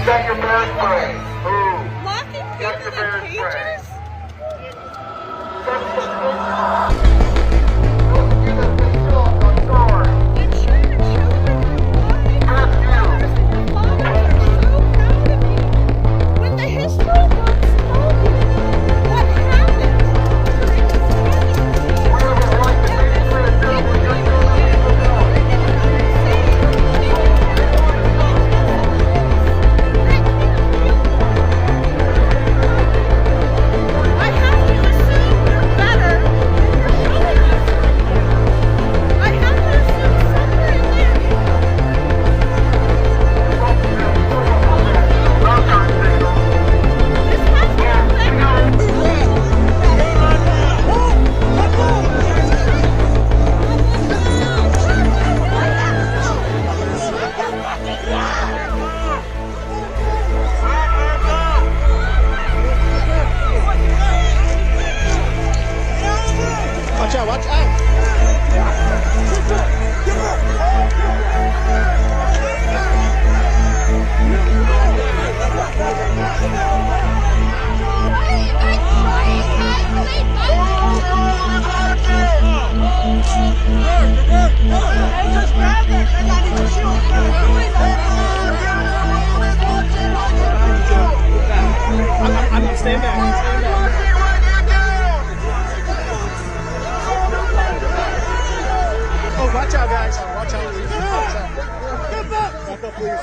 Get your bear spray. Move. Locking Get people your in bear spray. cages? And children are crying. And their fathers are so proud of you. When the history books told you what happened during the I have to assume you're better than you're showing us right now. I have to assume somewhere in there this has to affect Watch out, watch out! I'm staying back. Oh, watch out, guys. Watch out, please. Watch out. Back up, please.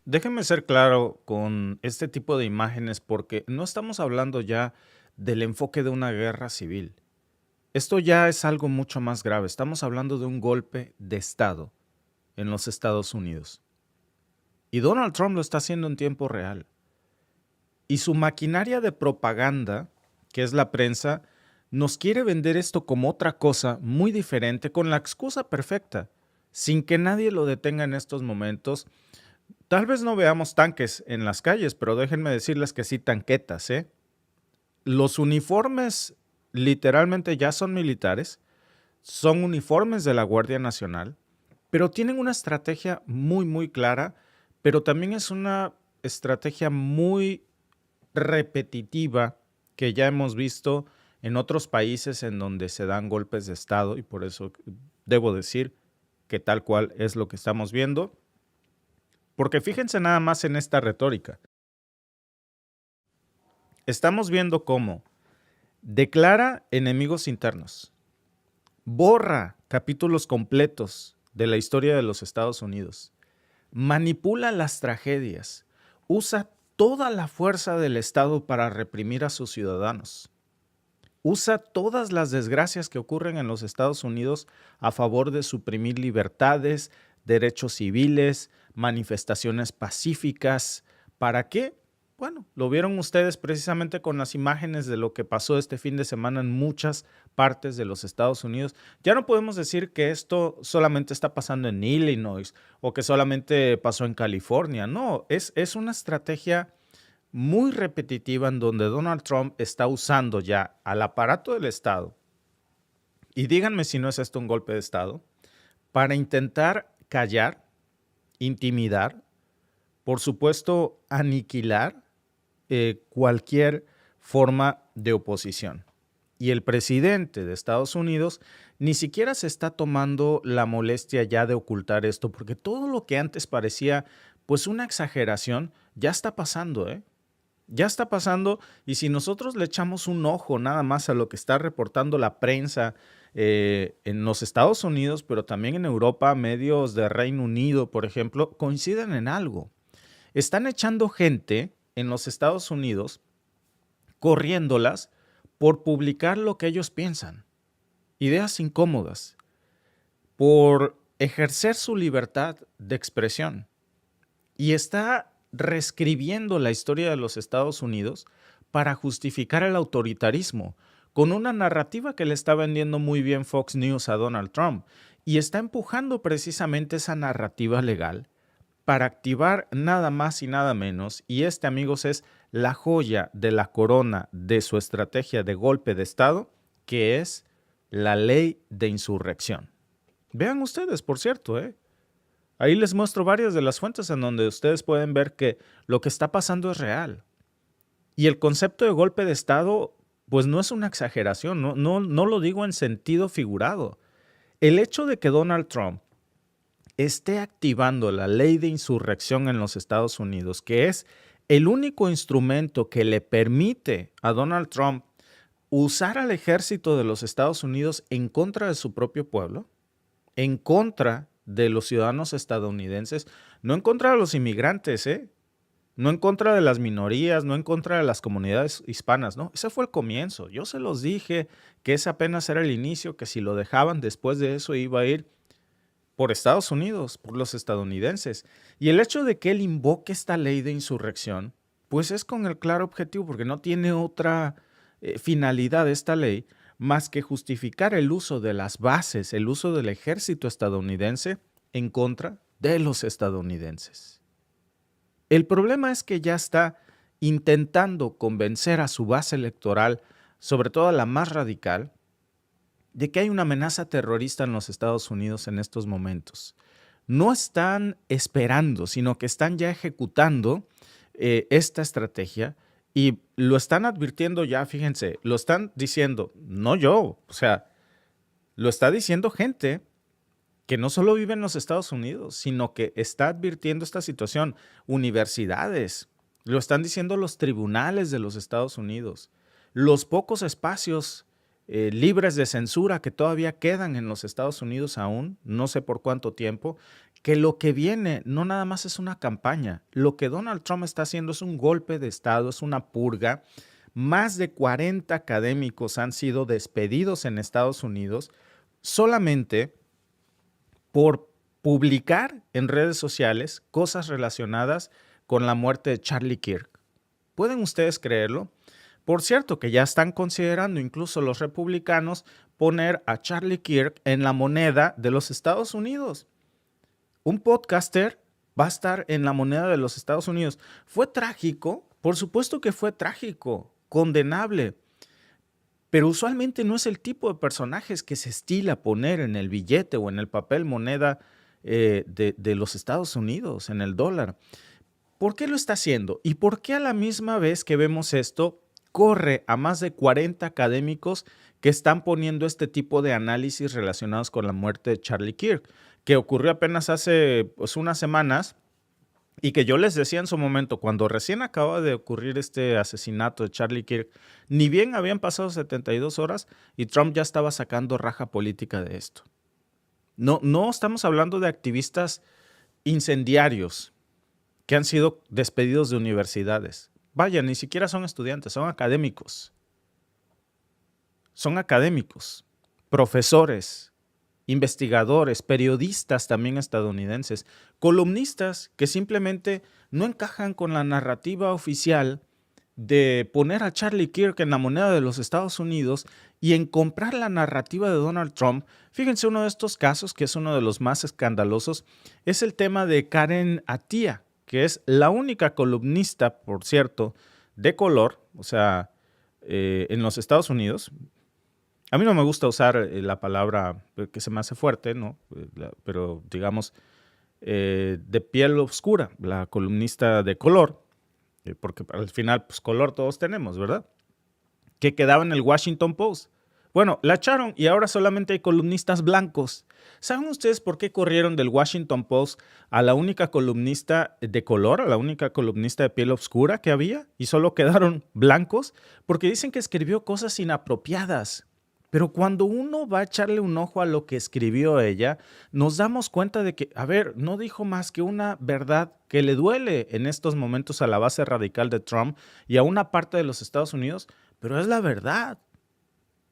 Déjenme ser claro con este tipo de imágenes porque no estamos hablando ya del enfoque de una guerra civil. Esto ya es algo mucho más grave. Estamos hablando de un golpe de Estado en los Estados Unidos. Y Donald Trump lo está haciendo en tiempo real. Y su maquinaria de propaganda, que es la prensa, nos quiere vender esto como otra cosa muy diferente, con la excusa perfecta, sin que nadie lo detenga en estos momentos. Tal vez no veamos tanques en las calles, pero déjenme decirles que sí tanquetas, ¿eh? Los uniformes literalmente ya son militares, son uniformes de la Guardia Nacional, pero tienen una estrategia muy, muy clara, pero también es una estrategia muy repetitiva que ya hemos visto en otros países en donde se dan golpes de Estado, y por eso debo decir que tal cual es lo que estamos viendo. Porque fíjense nada más en esta retórica. Estamos viendo cómo declara enemigos internos, borra capítulos completos de la historia de los Estados Unidos, manipula las tragedias, usa toda la fuerza del Estado para reprimir a sus ciudadanos, usa todas las desgracias que ocurren en los Estados Unidos a favor de suprimir libertades, derechos civiles, manifestaciones pacíficas. ¿Para qué? Bueno, lo vieron ustedes precisamente con las imágenes de lo que pasó este fin de semana en muchas partes de los Estados Unidos. Ya no podemos decir que esto solamente está pasando en Illinois o que solamente pasó en California. No, es una estrategia muy repetitiva en donde Donald Trump está usando ya al aparato del Estado, y díganme si no es esto un golpe de Estado, para intentar callar, intimidar, por supuesto, aniquilar cualquier forma de oposición. Y el presidente de Estados Unidos ni siquiera se está tomando la molestia ya de ocultar esto, porque todo lo que antes parecía pues una exageración ya está pasando, ¿eh? Ya está pasando, y si nosotros le echamos un ojo nada más a lo que está reportando la prensa en los Estados Unidos, pero también en Europa, medios de Reino Unido, por ejemplo, coinciden en algo. Están echando gente en los Estados Unidos, corriéndolas por publicar lo que ellos piensan, ideas incómodas, por ejercer su libertad de expresión. Y está reescribiendo la historia de los Estados Unidos para justificar el autoritarismo, con una narrativa que le está vendiendo muy bien Fox News a Donald Trump, y está empujando precisamente esa narrativa legal para activar nada más y nada menos, y amigos, es la joya de la corona de su estrategia de golpe de Estado, que es la ley de insurrección. Vean ustedes, por cierto, ahí les muestro varias de las fuentes en donde ustedes pueden ver que lo que está pasando es real. Y el concepto de golpe de Estado, pues no es una exageración, no lo digo en sentido figurado. El hecho de que Donald Trump esté activando la ley de insurrección en los Estados Unidos, que es el único instrumento que le permite a Donald Trump usar al ejército de los Estados Unidos en contra de su propio pueblo, en contra de los ciudadanos estadounidenses, no en contra de los inmigrantes, no en contra de las minorías, no en contra de las comunidades hispanas, no, ese fue el comienzo. Yo se los dije que ese apenas era el inicio, que si lo dejaban después de eso iba a ir por Estados Unidos, por los estadounidenses. Y el hecho de que él invoque esta ley de insurrección, pues es con el claro objetivo, porque no tiene otra finalidad esta ley más que justificar el uso de las bases, el uso del ejército estadounidense en contra de los estadounidenses. El problema es que ya está intentando convencer a su base electoral, sobre todo a la más radical, de que hay una amenaza terrorista en los Estados Unidos en estos momentos. No están esperando, sino que están ya ejecutando esta estrategia y lo están advirtiendo ya, fíjense, lo están diciendo, no yo, o sea, lo está diciendo gente que no solo vive en los Estados Unidos, sino que está advirtiendo esta situación, universidades, lo están diciendo los tribunales de los Estados Unidos, los pocos espacios libres de censura que todavía quedan en los Estados Unidos aún, no sé por cuánto tiempo, que lo que viene no nada más es una campaña, lo que Donald Trump está haciendo es un golpe de Estado, es una purga. Más de 40 académicos han sido despedidos en Estados Unidos solamente por publicar en redes sociales cosas relacionadas con la muerte de Charlie Kirk. ¿Pueden ustedes creerlo? Por cierto, que ya están considerando incluso los republicanos poner a Charlie Kirk en la moneda de los Estados Unidos. Un podcaster va a estar en la moneda de los Estados Unidos. ¿Fue trágico? Por supuesto que fue trágico, condenable. Pero usualmente no es el tipo de personajes que se estila poner en el billete o en el papel moneda de los Estados Unidos, en el dólar. ¿Por qué lo está haciendo? ¿Y por qué a la misma vez que vemos esto, corre a más de 40 académicos que están poniendo este tipo de análisis relacionados con la muerte de Charlie Kirk, que ocurrió apenas hace unas semanas y que yo les decía en su momento, cuando recién acaba de ocurrir este asesinato de Charlie Kirk, ni bien habían pasado 72 horas y Trump ya estaba sacando raja política de esto. No estamos hablando de activistas incendiarios que han sido despedidos de universidades. Vaya, ni siquiera son estudiantes, son académicos. Son académicos, profesores, investigadores, periodistas también estadounidenses, columnistas que simplemente no encajan con la narrativa oficial de poner a Charlie Kirk en la moneda de los Estados Unidos y en comprar la narrativa de Donald Trump. Fíjense, uno de estos casos, que es uno de los más escandalosos, es el tema de Karen Attiah, que es la única columnista, por cierto, de color, o sea, en los Estados Unidos. A mí no me gusta usar la palabra que se me hace fuerte, ¿no? Pero digamos, de piel oscura, la columnista de color, porque al final, pues color todos tenemos, ¿verdad? Que quedaba en el Washington Post. Bueno, la echaron y ahora solamente hay columnistas blancos. ¿Saben ustedes por qué corrieron del Washington Post a la única columnista de color, a la única columnista de piel oscura que había y solo quedaron blancos? Porque dicen que escribió cosas inapropiadas. Pero cuando uno va a echarle un ojo a lo que escribió ella, nos damos cuenta de que, a ver, no dijo más que una verdad que le duele en estos momentos a la base radical de Trump y a una parte de los Estados Unidos, pero es la verdad.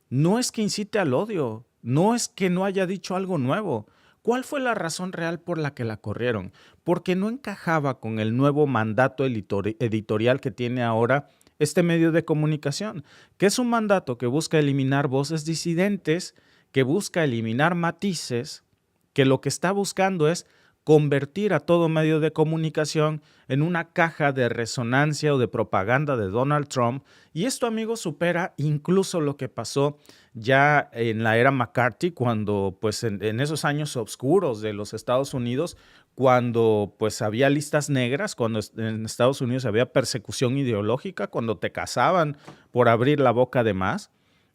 No es que incite al odio, no es que no haya dicho algo nuevo. ¿Cuál fue la razón real por la que la corrieron? Porque no encajaba con el nuevo mandato editorial que tiene ahora este medio de comunicación, que es un mandato que busca eliminar voces disidentes, que busca eliminar matices, que lo que está buscando es convertir a todo medio de comunicación en una caja de resonancia o de propaganda de Donald Trump. Y esto, amigos, supera incluso lo que pasó ya en la era McCarthy, cuando pues en esos años oscuros de los Estados Unidos, cuando pues había listas negras, cuando en Estados Unidos había persecución ideológica, cuando te cazaban por abrir la boca de más,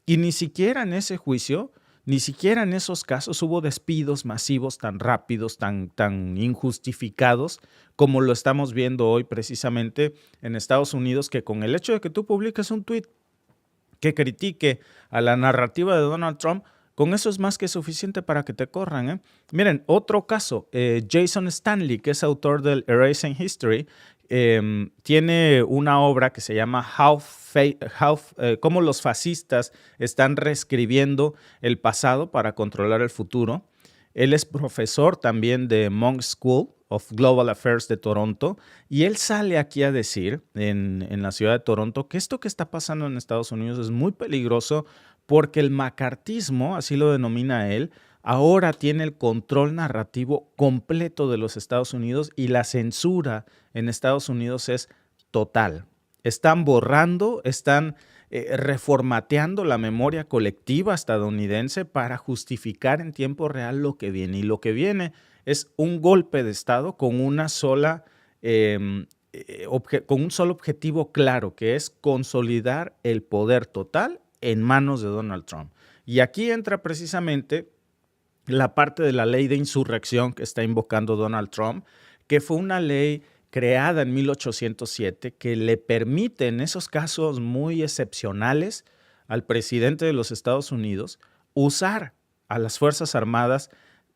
y ni siquiera en ese juicio, ni siquiera en esos casos hubo despidos masivos tan rápidos, tan injustificados, como lo estamos viendo hoy precisamente en Estados Unidos, que con el hecho de que tú publiques un tuit que critique a la narrativa de Donald Trump, con eso es más que suficiente para que te corran, ¿eh? Miren, otro caso, Jason Stanley, que es autor del Erasing History, tiene una obra que se llama Cómo los fascistas están reescribiendo el pasado para controlar el futuro. Él es profesor también de Monk School of Global Affairs de Toronto, y él sale aquí a decir en la ciudad de Toronto que esto que está pasando en Estados Unidos es muy peligroso porque el macartismo, así lo denomina él, ahora tiene el control narrativo completo de los Estados Unidos y la censura en Estados Unidos es total. Están borrando, están reformateando la memoria colectiva estadounidense para justificar en tiempo real lo que viene. Y lo que viene es un golpe de Estado con una sola, con un solo objetivo claro, que es consolidar el poder total en manos de Donald Trump. Y aquí entra precisamente la parte de la ley de insurrección que está invocando Donald Trump, que fue una ley creada en 1807 que le permite en esos casos muy excepcionales al presidente de los Estados Unidos usar a las Fuerzas Armadas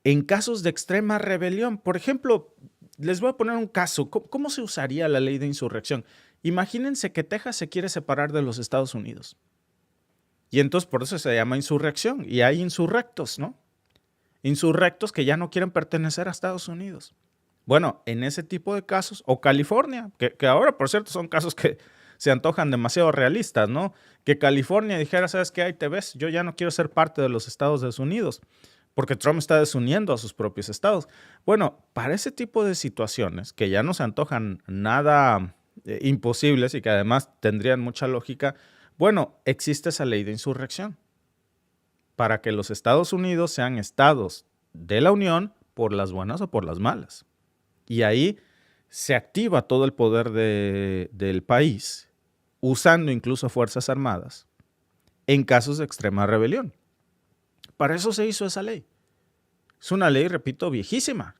en casos de extrema rebelión. Por ejemplo, les voy a poner un caso. ¿Cómo se usaría la ley de insurrección? Imagínense que Texas se quiere separar de los Estados Unidos. Y entonces por eso se llama insurrección. Y hay insurrectos, ¿no? Insurrectos que ya no quieren pertenecer a Estados Unidos. Bueno, en ese tipo de casos, o California, que ahora, por cierto, son casos que se antojan demasiado realistas, ¿no? Que California dijera, ¿sabes qué? Ahí te ves, yo ya no quiero ser parte de los Estados Unidos, porque Trump está desuniendo a sus propios estados. Bueno, para ese tipo de situaciones, que ya no se antojan nada imposibles y que además tendrían mucha lógica, bueno, existe esa ley de insurrección para que los Estados Unidos sean estados de la Unión por las buenas o por las malas. Y ahí se activa todo el poder del país, usando incluso fuerzas armadas, en casos de extrema rebelión. Para eso se hizo esa ley. Es una ley, repito, viejísima.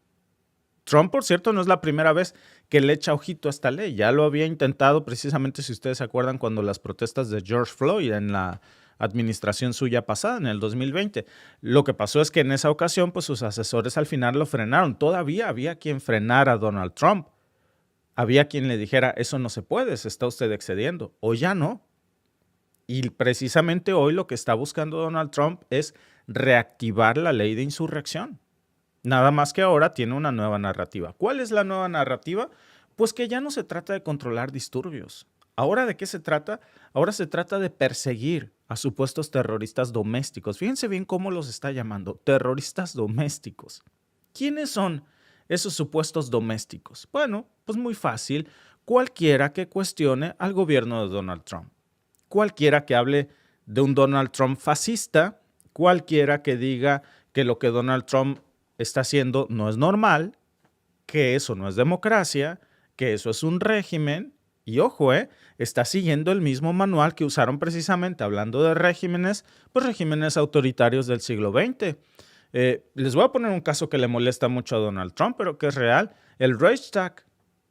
Trump, por cierto, no es la primera vez que le echa ojito a esta ley. Ya lo había intentado precisamente, si ustedes se acuerdan, cuando las protestas de George Floyd en la administración suya pasada, en el 2020. Lo que pasó es que en esa ocasión, pues sus asesores al final lo frenaron. Todavía había quien frenara a Donald Trump. Había quien le dijera, eso no se puede, se está usted excediendo. O ya no. Y precisamente hoy lo que está buscando Donald Trump es reactivar la ley de insurrección. Nada más que ahora tiene una nueva narrativa. ¿Cuál es la nueva narrativa? Pues que ya no se trata de controlar disturbios. ¿Ahora de qué se trata? Ahora se trata de perseguir a supuestos terroristas domésticos. Fíjense bien cómo los está llamando, terroristas domésticos. ¿Quiénes son esos supuestos domésticos? Bueno, pues muy fácil, cualquiera que cuestione al gobierno de Donald Trump. Cualquiera que hable de un Donald Trump fascista, cualquiera que diga que lo que Donald Trump está haciendo no es normal, que eso no es democracia, que eso es un régimen. Y ojo, está siguiendo el mismo manual que usaron precisamente, hablando de regímenes, pues regímenes autoritarios del siglo XX. Les voy a poner un caso que le molesta mucho a Donald Trump, pero que es real. El Reichstag,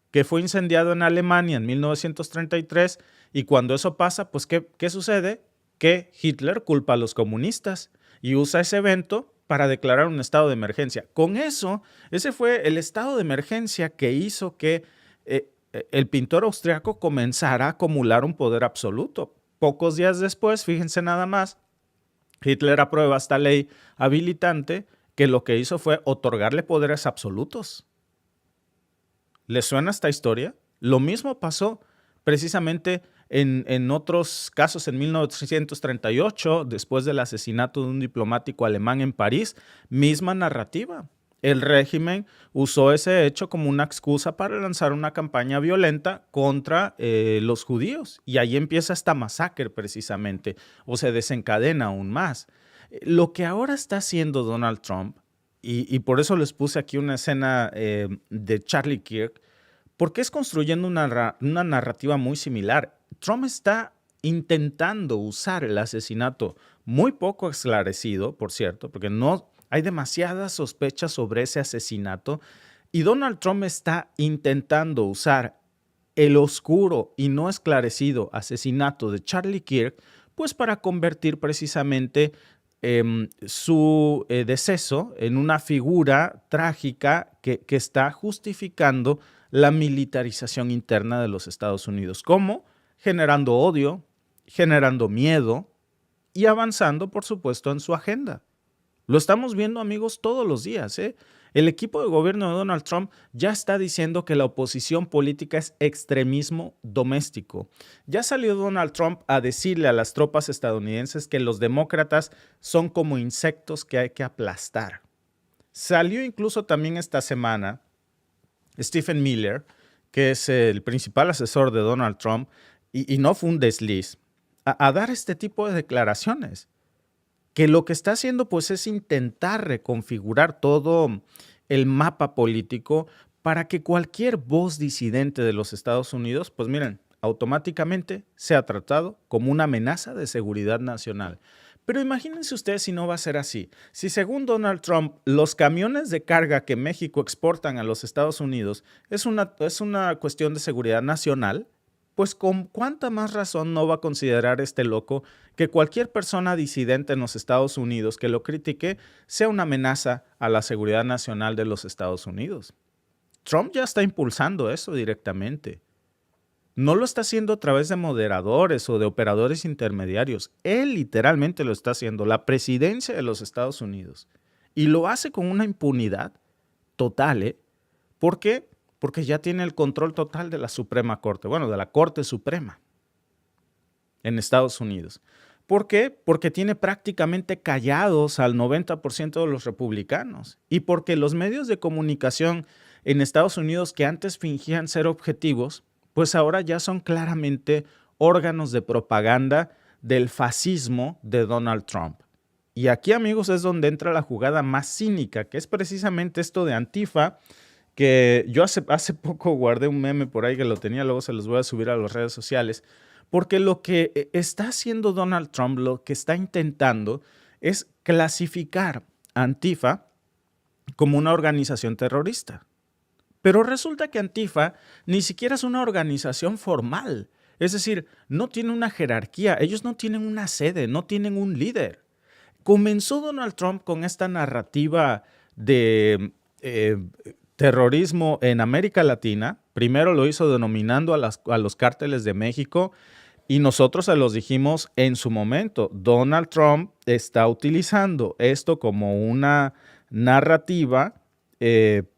que fue incendiado en Alemania en 1933, y cuando eso pasa, pues ¿qué sucede? Que Hitler culpa a los comunistas y usa ese evento para declarar un estado de emergencia. Con eso, ese fue el estado de emergencia que hizo que el pintor austriaco comenzara a acumular un poder absoluto. Pocos días después, fíjense nada más, Hitler aprueba esta ley habilitante que lo que hizo fue otorgarle poderes absolutos. ¿Les suena esta historia? Lo mismo pasó precisamente en otros casos en 1938, después del asesinato de un diplomático alemán en París, misma narrativa. el régimen usó ese hecho como una excusa para lanzar una campaña violenta contra los judíos. Y ahí empieza esta masacre precisamente, o se desencadena aún más. Lo que ahora está haciendo Donald Trump, y por eso les puse aquí una escena de Charlie Kirk, porque es construyendo una narrativa muy similar. Trump está intentando usar el asesinato, muy poco esclarecido, por cierto, porque no hay demasiadas sospechas sobre ese asesinato, y Donald Trump está intentando usar el oscuro y no esclarecido asesinato de Charlie Kirk, pues para convertir precisamente su deceso en una figura trágica que está justificando la militarización interna de los Estados Unidos. ¿Cómo? Generando odio, generando miedo y avanzando, por supuesto, en su agenda. Lo estamos viendo, amigos, todos los días, ¿eh? El equipo de gobierno de Donald Trump ya está diciendo que la oposición política es extremismo doméstico. Ya salió Donald Trump a decirle a las tropas estadounidenses que los demócratas son como insectos que hay que aplastar. Salió incluso también esta semana Stephen Miller, que es el principal asesor de Donald Trump, y no fue un desliz, a dar este tipo de declaraciones. Que lo que está haciendo pues es intentar reconfigurar todo el mapa político para que cualquier voz disidente de los Estados Unidos, pues miren, automáticamente sea tratado como una amenaza de seguridad nacional. Pero imagínense ustedes si no va a ser así. Si según Donald Trump, los camiones de carga que México exportan a los Estados Unidos es una cuestión de seguridad nacional, pues con cuánta más razón no va a considerar este loco que cualquier persona disidente en los Estados Unidos que lo critique sea una amenaza a la seguridad nacional de los Estados Unidos. Trump ya está impulsando eso directamente. No lo está haciendo a través de moderadores o de operadores intermediarios. Él literalmente lo está haciendo, la presidencia de los Estados Unidos. Y lo hace con una impunidad total, ¿eh? ¿Por qué? Porque ya tiene el control total de la Suprema Corte, bueno, de la Corte Suprema en Estados Unidos. ¿Por qué? Porque tiene prácticamente callados al 90% de los republicanos y porque los medios de comunicación en Estados Unidos que antes fingían ser objetivos, pues ahora ya son claramente órganos de propaganda del fascismo de Donald Trump. Y aquí, amigos, es donde entra la jugada más cínica, que es precisamente esto de Antifa, que yo hace poco guardé un meme por ahí que lo tenía, luego se los voy a subir a las redes sociales, porque lo que está haciendo Donald Trump, lo que está intentando es clasificar a Antifa como una organización terrorista. Pero resulta que Antifa ni siquiera es una organización formal, es decir, no tiene una jerarquía, ellos no tienen una sede, no tienen un líder. Comenzó Donald Trump con esta narrativa de terrorismo en América Latina. Primero lo hizo denominando a los cárteles de México y nosotros se los dijimos en su momento. Donald Trump está utilizando esto como una narrativa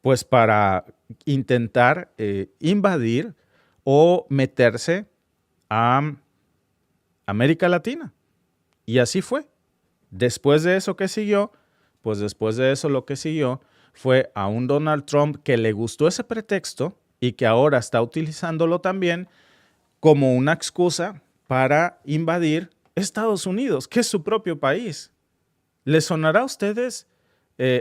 pues para intentar invadir o meterse a América Latina. Y así fue. Después de eso, ¿qué siguió? Pues después de eso lo que siguió fue a un Donald Trump que le gustó ese pretexto y que ahora está utilizándolo también como una excusa para invadir Estados Unidos, que es su propio país. Les sonará a ustedes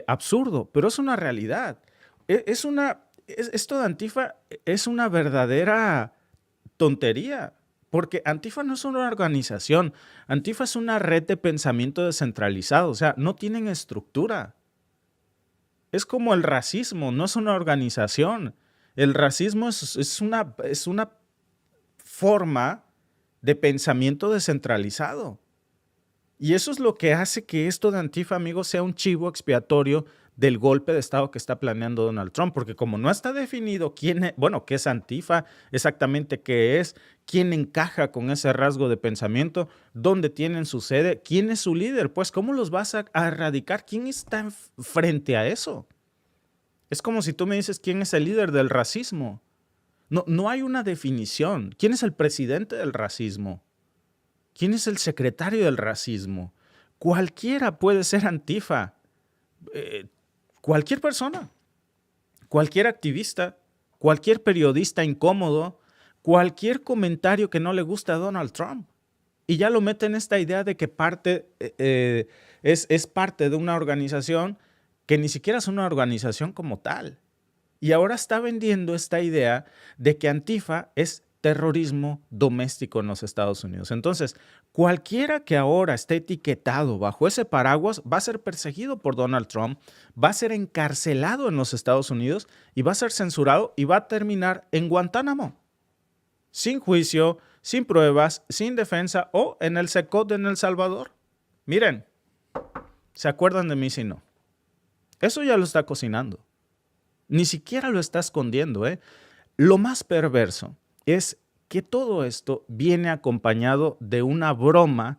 absurdo, pero es una realidad. Esto de Antifa es una verdadera tontería, porque Antifa no es una organización, Antifa es una red de pensamiento descentralizado, o sea, no tienen estructura. Es como el racismo, no es una organización. El racismo es una forma de pensamiento descentralizado. Y eso es lo que hace que esto de Antifa, amigos, sea un chivo expiatorio del golpe de Estado que está planeando Donald Trump, porque como no está definido qué es Antifa, exactamente qué es, quién encaja con ese rasgo de pensamiento, dónde tienen su sede, quién es su líder, pues cómo los vas a erradicar, quién está frente a eso. Es como si tú me dices quién es el líder del racismo. No hay una definición. ¿Quién es el presidente del racismo? ¿Quién es el secretario del racismo? Cualquiera puede ser Antifa. Cualquier persona, cualquier activista, cualquier periodista incómodo, cualquier comentario que no le guste a Donald Trump. Y ya lo mete en esta idea de que es parte de una organización que ni siquiera es una organización como tal. Y ahora está vendiendo esta idea de que Antifa es terrorismo doméstico en los Estados Unidos. Entonces, cualquiera que ahora esté etiquetado bajo ese paraguas va a ser perseguido por Donald Trump, va a ser encarcelado en los Estados Unidos y va a ser censurado y va a terminar en Guantánamo. Sin juicio, sin pruebas, sin defensa o en el SECOT en El Salvador. Miren, ¿se acuerdan de mí si no? Eso ya lo está cocinando. Ni siquiera lo está escondiendo, ¿eh? Lo más perverso es que todo esto viene acompañado de una broma,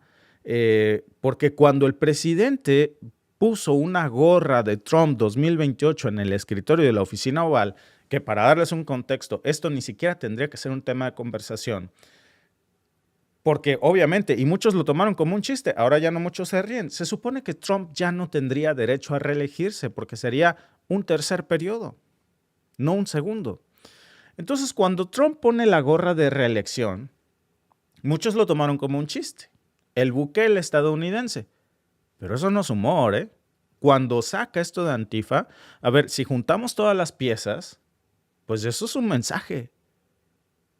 porque cuando el presidente puso una gorra de Trump 2028 en el escritorio de la Oficina Oval, que para darles un contexto, esto ni siquiera tendría que ser un tema de conversación, porque obviamente, y muchos lo tomaron como un chiste, ahora ya no muchos se ríen, se supone que Trump ya no tendría derecho a reelegirse porque sería un tercer periodo, no un segundo. Entonces, cuando Trump pone la gorra de reelección, muchos lo tomaron como un chiste. El Bukele estadounidense. Pero eso no es humor, ¿eh? Cuando saca esto de Antifa, a ver, si juntamos todas las piezas, pues eso es un mensaje.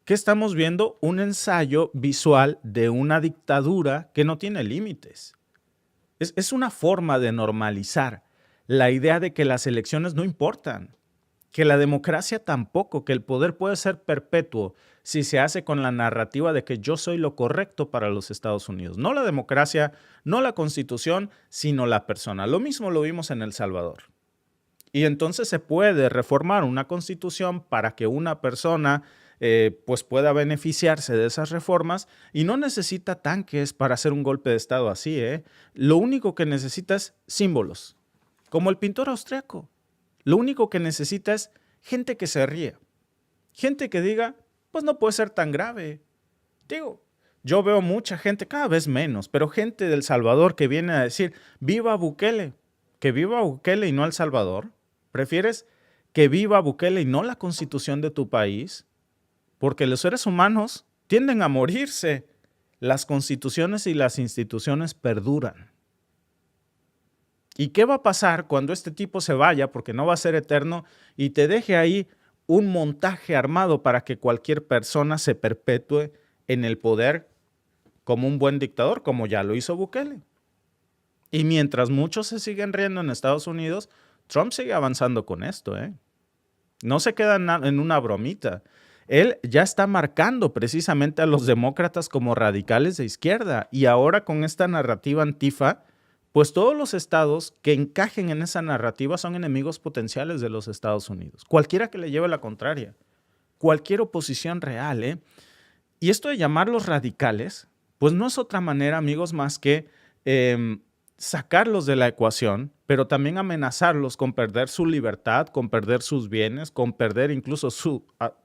¿Qué estamos viendo? Un ensayo visual de una dictadura que no tiene límites. Es una forma de normalizar la idea de que las elecciones no importan, que la democracia tampoco, que el poder puede ser perpetuo si se hace con la narrativa de que yo soy lo correcto para los Estados Unidos. No la democracia, no la Constitución, sino la persona. Lo mismo lo vimos en El Salvador. Y entonces se puede reformar una Constitución para que una persona pues pueda beneficiarse de esas reformas y no necesita tanques para hacer un golpe de Estado así, ¿eh? Lo único que necesita es símbolos, como el pintor austriaco. Lo único que necesita es gente que se ría, gente que diga, pues no puede ser tan grave. Digo, yo veo mucha gente, cada vez menos, pero gente de El Salvador que viene a decir, viva Bukele, que viva Bukele y no El Salvador. ¿Prefieres que viva Bukele y no la Constitución de tu país? Porque los seres humanos tienden a morirse. Las constituciones y las instituciones perduran. ¿Y qué va a pasar cuando este tipo se vaya, porque no va a ser eterno, y te deje ahí un montaje armado para que cualquier persona se perpetúe en el poder como un buen dictador, como ya lo hizo Bukele? Y mientras muchos se siguen riendo en Estados Unidos, Trump sigue avanzando con esto, ¿eh? No se queda en una bromita. Él ya está marcando precisamente a los demócratas como radicales de izquierda, y ahora con esta narrativa Antifa, pues todos los estados que encajen en esa narrativa son enemigos potenciales de los Estados Unidos. Cualquiera que le lleve la contraria, cualquier oposición real, ¿eh? Y esto de llamarlos radicales, pues no es otra manera, amigos, más que sacarlos de la ecuación, pero también amenazarlos con perder su libertad, con perder sus bienes, con perder incluso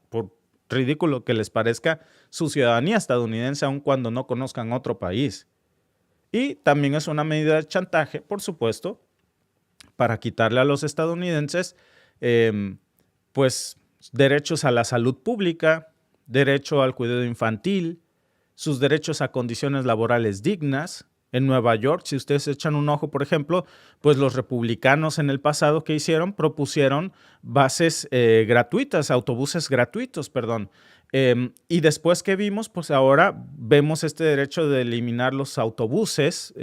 por ridículo que les parezca, su ciudadanía estadounidense, aun cuando no conozcan otro país. Y también es una medida de chantaje, por supuesto, para quitarle a los estadounidenses pues derechos a la salud pública, derecho al cuidado infantil, sus derechos a condiciones laborales dignas. En Nueva York, si ustedes echan un ojo, por ejemplo, pues los republicanos en el pasado que hicieron, propusieron bases gratuitas, autobuses gratuitos, perdón. Y después que vimos, pues ahora vemos este derecho de eliminar los autobuses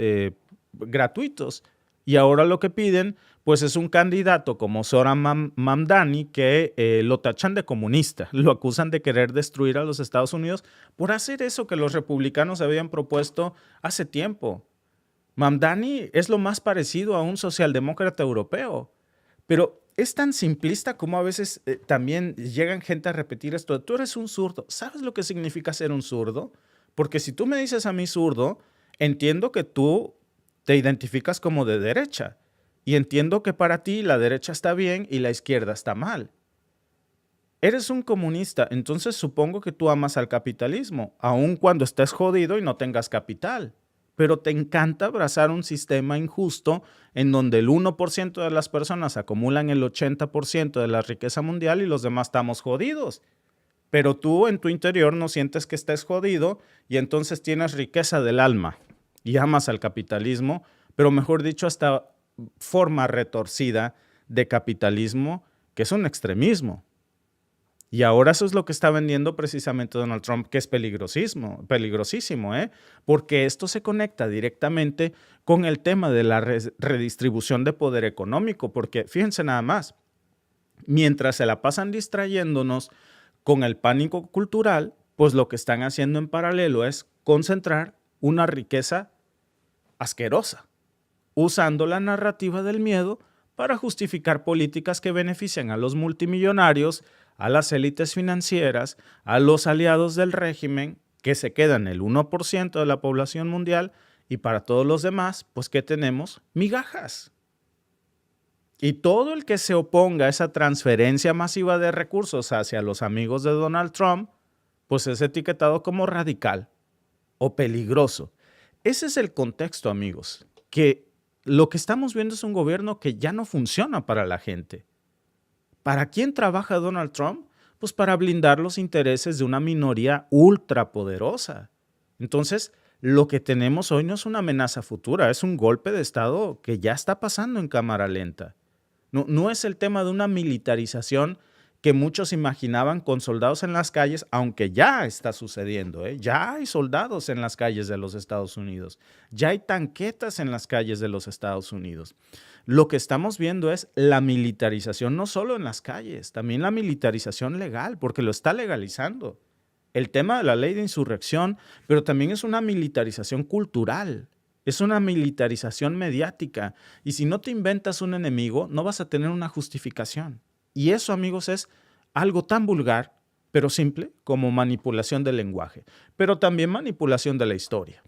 gratuitos. Y ahora lo que piden, pues es un candidato como Zoran Mamdani que lo tachan de comunista, lo acusan de querer destruir a los Estados Unidos por hacer eso que los republicanos habían propuesto hace tiempo. Mamdani es lo más parecido a un socialdemócrata europeo, pero es tan simplista como a veces también llegan gente a repetir esto. Tú eres un zurdo. ¿Sabes lo que significa ser un zurdo? Porque si tú me dices a mí zurdo, entiendo que tú te identificas como de derecha y entiendo que para ti la derecha está bien y la izquierda está mal. Eres un comunista, entonces supongo que tú amas al capitalismo, aun cuando estés jodido y no tengas capital. pero te encanta abrazar un sistema injusto en donde el 1% de las personas acumulan el 80% de la riqueza mundial y los demás estamos jodidos. Pero tú en tu interior no sientes que estés jodido y entonces tienes riqueza del alma y amas al capitalismo, pero mejor dicho, esta forma retorcida de capitalismo que es un extremismo. Y ahora eso es lo que está vendiendo precisamente Donald Trump, que es peligrosísimo, porque esto se conecta directamente con el tema de la redistribución de poder económico, porque fíjense nada más, mientras se la pasan distrayéndonos con el pánico cultural, pues lo que están haciendo en paralelo es concentrar una riqueza asquerosa, usando la narrativa del miedo para justificar políticas que benefician a los multimillonarios, a las élites financieras, a los aliados del régimen, que se quedan el 1% de la población mundial, y para todos los demás, pues ¿qué tenemos? Migajas. Y todo el que se oponga a esa transferencia masiva de recursos hacia los amigos de Donald Trump, pues es etiquetado como radical o peligroso. Ese es el contexto, amigos, que lo que estamos viendo es un gobierno que ya no funciona para la gente. ¿Para quién trabaja Donald Trump? Pues para blindar los intereses de una minoría ultrapoderosa. Entonces, lo que tenemos hoy no es una amenaza futura, es un golpe de Estado que ya está pasando en cámara lenta. No es el tema de una militarización que muchos imaginaban con soldados en las calles, aunque ya está sucediendo, ¿eh? Ya hay soldados en las calles de los Estados Unidos, ya hay tanquetas en las calles de los Estados Unidos. Lo que estamos viendo es la militarización no solo en las calles, también la militarización legal, porque lo está legalizando. El tema de la ley de insurrección, pero también es una militarización cultural, es una militarización mediática. Y si no te inventas un enemigo, no vas a tener una justificación. Y eso, amigos, es algo tan vulgar, pero simple, como manipulación del lenguaje, pero también manipulación de la historia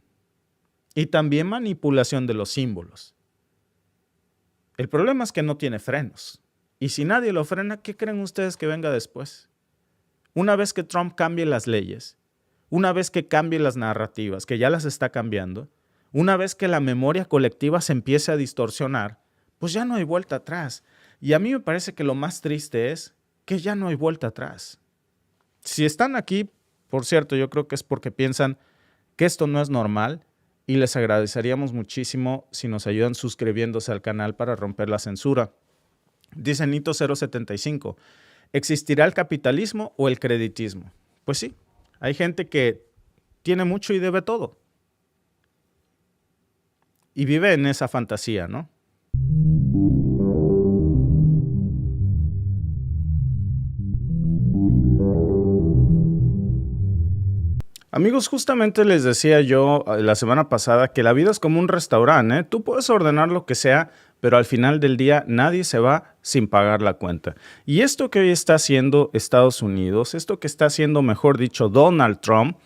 y también manipulación de los símbolos. El problema es que no tiene frenos. Y si nadie lo frena, ¿qué creen ustedes que venga después? Una vez que Trump cambie las leyes, una vez que cambie las narrativas, que ya las está cambiando, una vez que la memoria colectiva se empiece a distorsionar, pues ya no hay vuelta atrás. Y a mí me parece que lo más triste es que ya no hay vuelta atrás. Si están aquí, por cierto, yo creo que es porque piensan que esto no es normal y les agradeceríamos muchísimo si nos ayudan suscribiéndose al canal para romper la censura. Dice Nito 075, ¿existirá el capitalismo o el creditismo? Pues sí, hay gente que tiene mucho y debe todo. Y vive en esa fantasía, ¿no? Amigos, justamente les decía yo la semana pasada que la vida es como un restaurante, ¿eh? Tú puedes ordenar lo que sea, pero al final del día nadie se va sin pagar la cuenta. Y esto que hoy está haciendo Estados Unidos, esto que está haciendo, mejor dicho, Donald Trump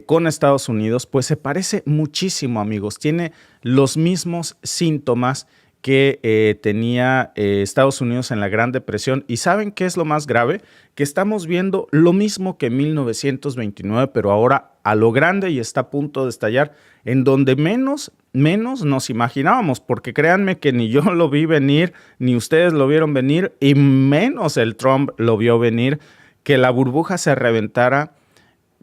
con Estados Unidos, pues se parece muchísimo, amigos. Tiene los mismos síntomas que tenía Estados Unidos en la Gran Depresión. ¿Y saben qué es lo más grave? Que estamos viendo lo mismo que en 1929, pero ahora a lo grande y está a punto de estallar, en donde menos nos imaginábamos, porque créanme que ni yo lo vi venir, ni ustedes lo vieron venir, y menos el Trump lo vio venir, que la burbuja se reventara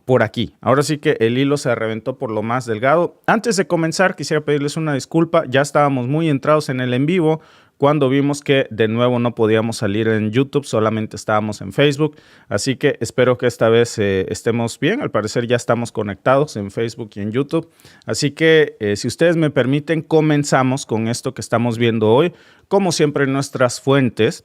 por aquí. Ahora sí que el hilo se reventó por lo más delgado. Antes de comenzar, quisiera pedirles una disculpa. Ya estábamos muy entrados en el en vivo cuando vimos que de nuevo no podíamos salir en YouTube, solamente estábamos en Facebook. Así que espero que esta vez estemos bien. Al parecer ya estamos conectados en Facebook y en YouTube. Así que si ustedes me permiten, comenzamos con esto que estamos viendo hoy. Como siempre, nuestras fuentes,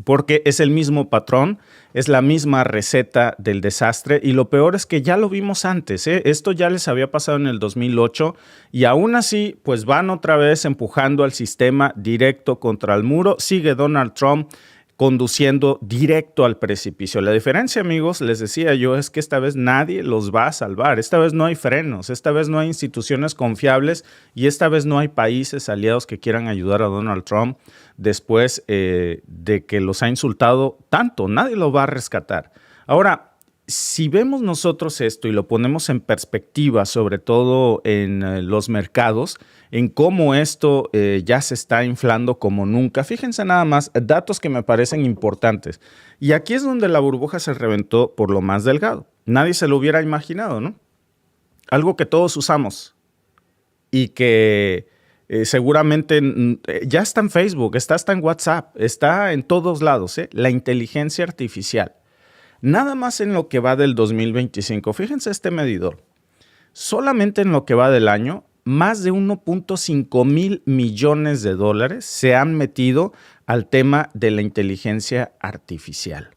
porque es el mismo patrón, es la misma receta del desastre y lo peor es que ya lo vimos antes, ¿eh? Esto ya les había pasado en el 2008 y aún así pues van otra vez empujando al sistema directo contra el muro. Sigue Donald Trump conduciendo directo al precipicio. La diferencia, amigos, les decía yo, es que esta vez nadie los va a salvar. Esta vez no hay frenos, esta vez no hay instituciones confiables y esta vez no hay países aliados que quieran ayudar a Donald Trump después de que los ha insultado tanto. Nadie lo va a rescatar. Ahora, si vemos nosotros esto y lo ponemos en perspectiva, sobre todo en los mercados, en cómo esto ya se está inflando como nunca, fíjense nada más, datos que me parecen importantes. Y aquí es donde la burbuja se reventó por lo más delgado. Nadie se lo hubiera imaginado, ¿no? Algo que todos usamos y que seguramente ya está en Facebook, está hasta en WhatsApp, está en todos lados, la inteligencia artificial. Nada más en lo que va del 2025, fíjense este medidor, solamente en lo que va del año, más de 1.5 mil millones de dólares se han metido al tema de la inteligencia artificial.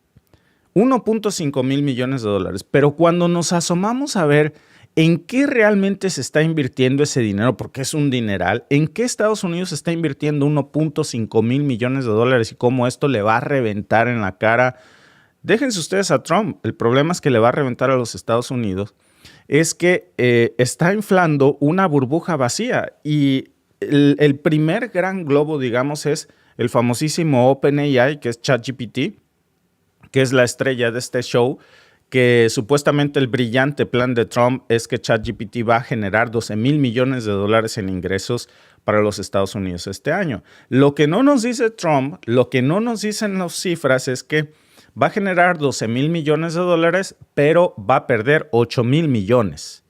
1.5 mil millones de dólares, pero cuando nos asomamos a ver en qué realmente se está invirtiendo ese dinero, porque es un dineral, en qué Estados Unidos está invirtiendo 1.5 mil millones de dólares y cómo esto le va a reventar en la cara. Déjense ustedes a Trump, el problema es que le va a reventar a los Estados Unidos, es que está inflando una burbuja vacía y el primer gran globo, digamos, es el famosísimo OpenAI, que es ChatGPT, que es la estrella de este show, que supuestamente el brillante plan de Trump es que ChatGPT va a generar 12 mil millones de dólares en ingresos para los Estados Unidos este año. Lo que no nos dice Trump, lo que no nos dicen las cifras es que va a generar 12 mil millones de dólares, pero va a perder 8 mil millones.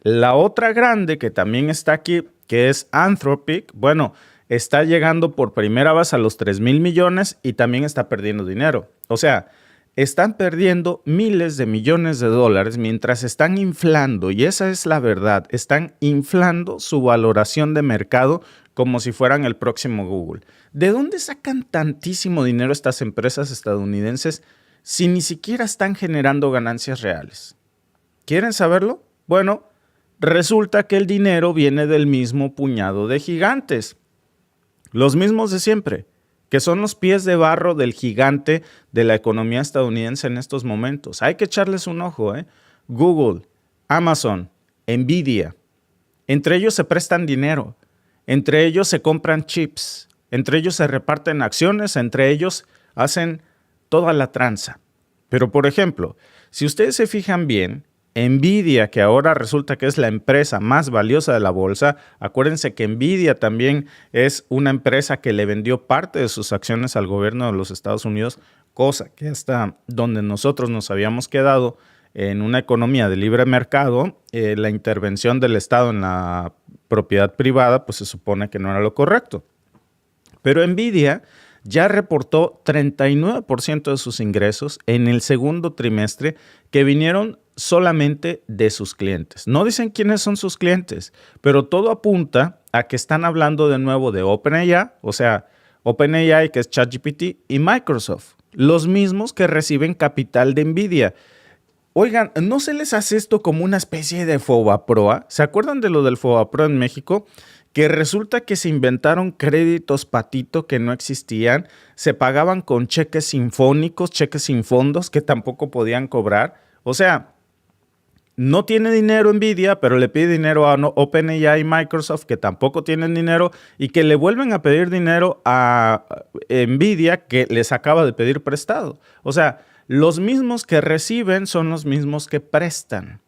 La otra grande que también está aquí, que es Anthropic, bueno, está llegando por primera vez a los 3 mil millones y también está perdiendo dinero. O sea, están perdiendo miles de millones de dólares mientras están inflando, y esa es la verdad, están inflando su valoración de mercado como si fueran el próximo Google. ¿De dónde sacan tantísimo dinero estas empresas estadounidenses si ni siquiera están generando ganancias reales? ¿Quieren saberlo? Bueno, resulta que el dinero viene del mismo puñado de gigantes, los mismos de siempre, que son los pies de barro del gigante de la economía estadounidense en estos momentos. Hay que echarles un ojo, Google, Amazon, Nvidia, entre ellos se prestan dinero, entre ellos se compran chips, entre ellos se reparten acciones, entre ellos hacen toda la tranza. Pero, por ejemplo, si ustedes se fijan bien, Nvidia, que ahora resulta que es la empresa más valiosa de la bolsa, acuérdense que Nvidia también es una empresa que le vendió parte de sus acciones al gobierno de los Estados Unidos, cosa que hasta donde nosotros nos habíamos quedado en una economía de libre mercado, la intervención del Estado en la propiedad privada, pues se supone que no era lo correcto. Pero Nvidia ya reportó 39% de sus ingresos en el segundo trimestre que vinieron solamente de sus clientes. No dicen quiénes son sus clientes, pero todo apunta a que están hablando de nuevo de OpenAI, o sea, OpenAI, que es ChatGPT, y Microsoft, los mismos que reciben capital de Nvidia. Oigan, ¿no se les hace esto como una especie de Fobaproa? ¿Se acuerdan de lo del Fobaproa en México? Que resulta que se inventaron créditos patito que no existían, se pagaban con cheques sinfónicos, cheques sin fondos que tampoco podían cobrar. O sea, no tiene dinero Nvidia, pero le pide dinero a OpenAI y Microsoft, que tampoco tienen dinero, y que le vuelven a pedir dinero a Nvidia, que les acaba de pedir prestado. O sea, los mismos que reciben son los mismos que prestan.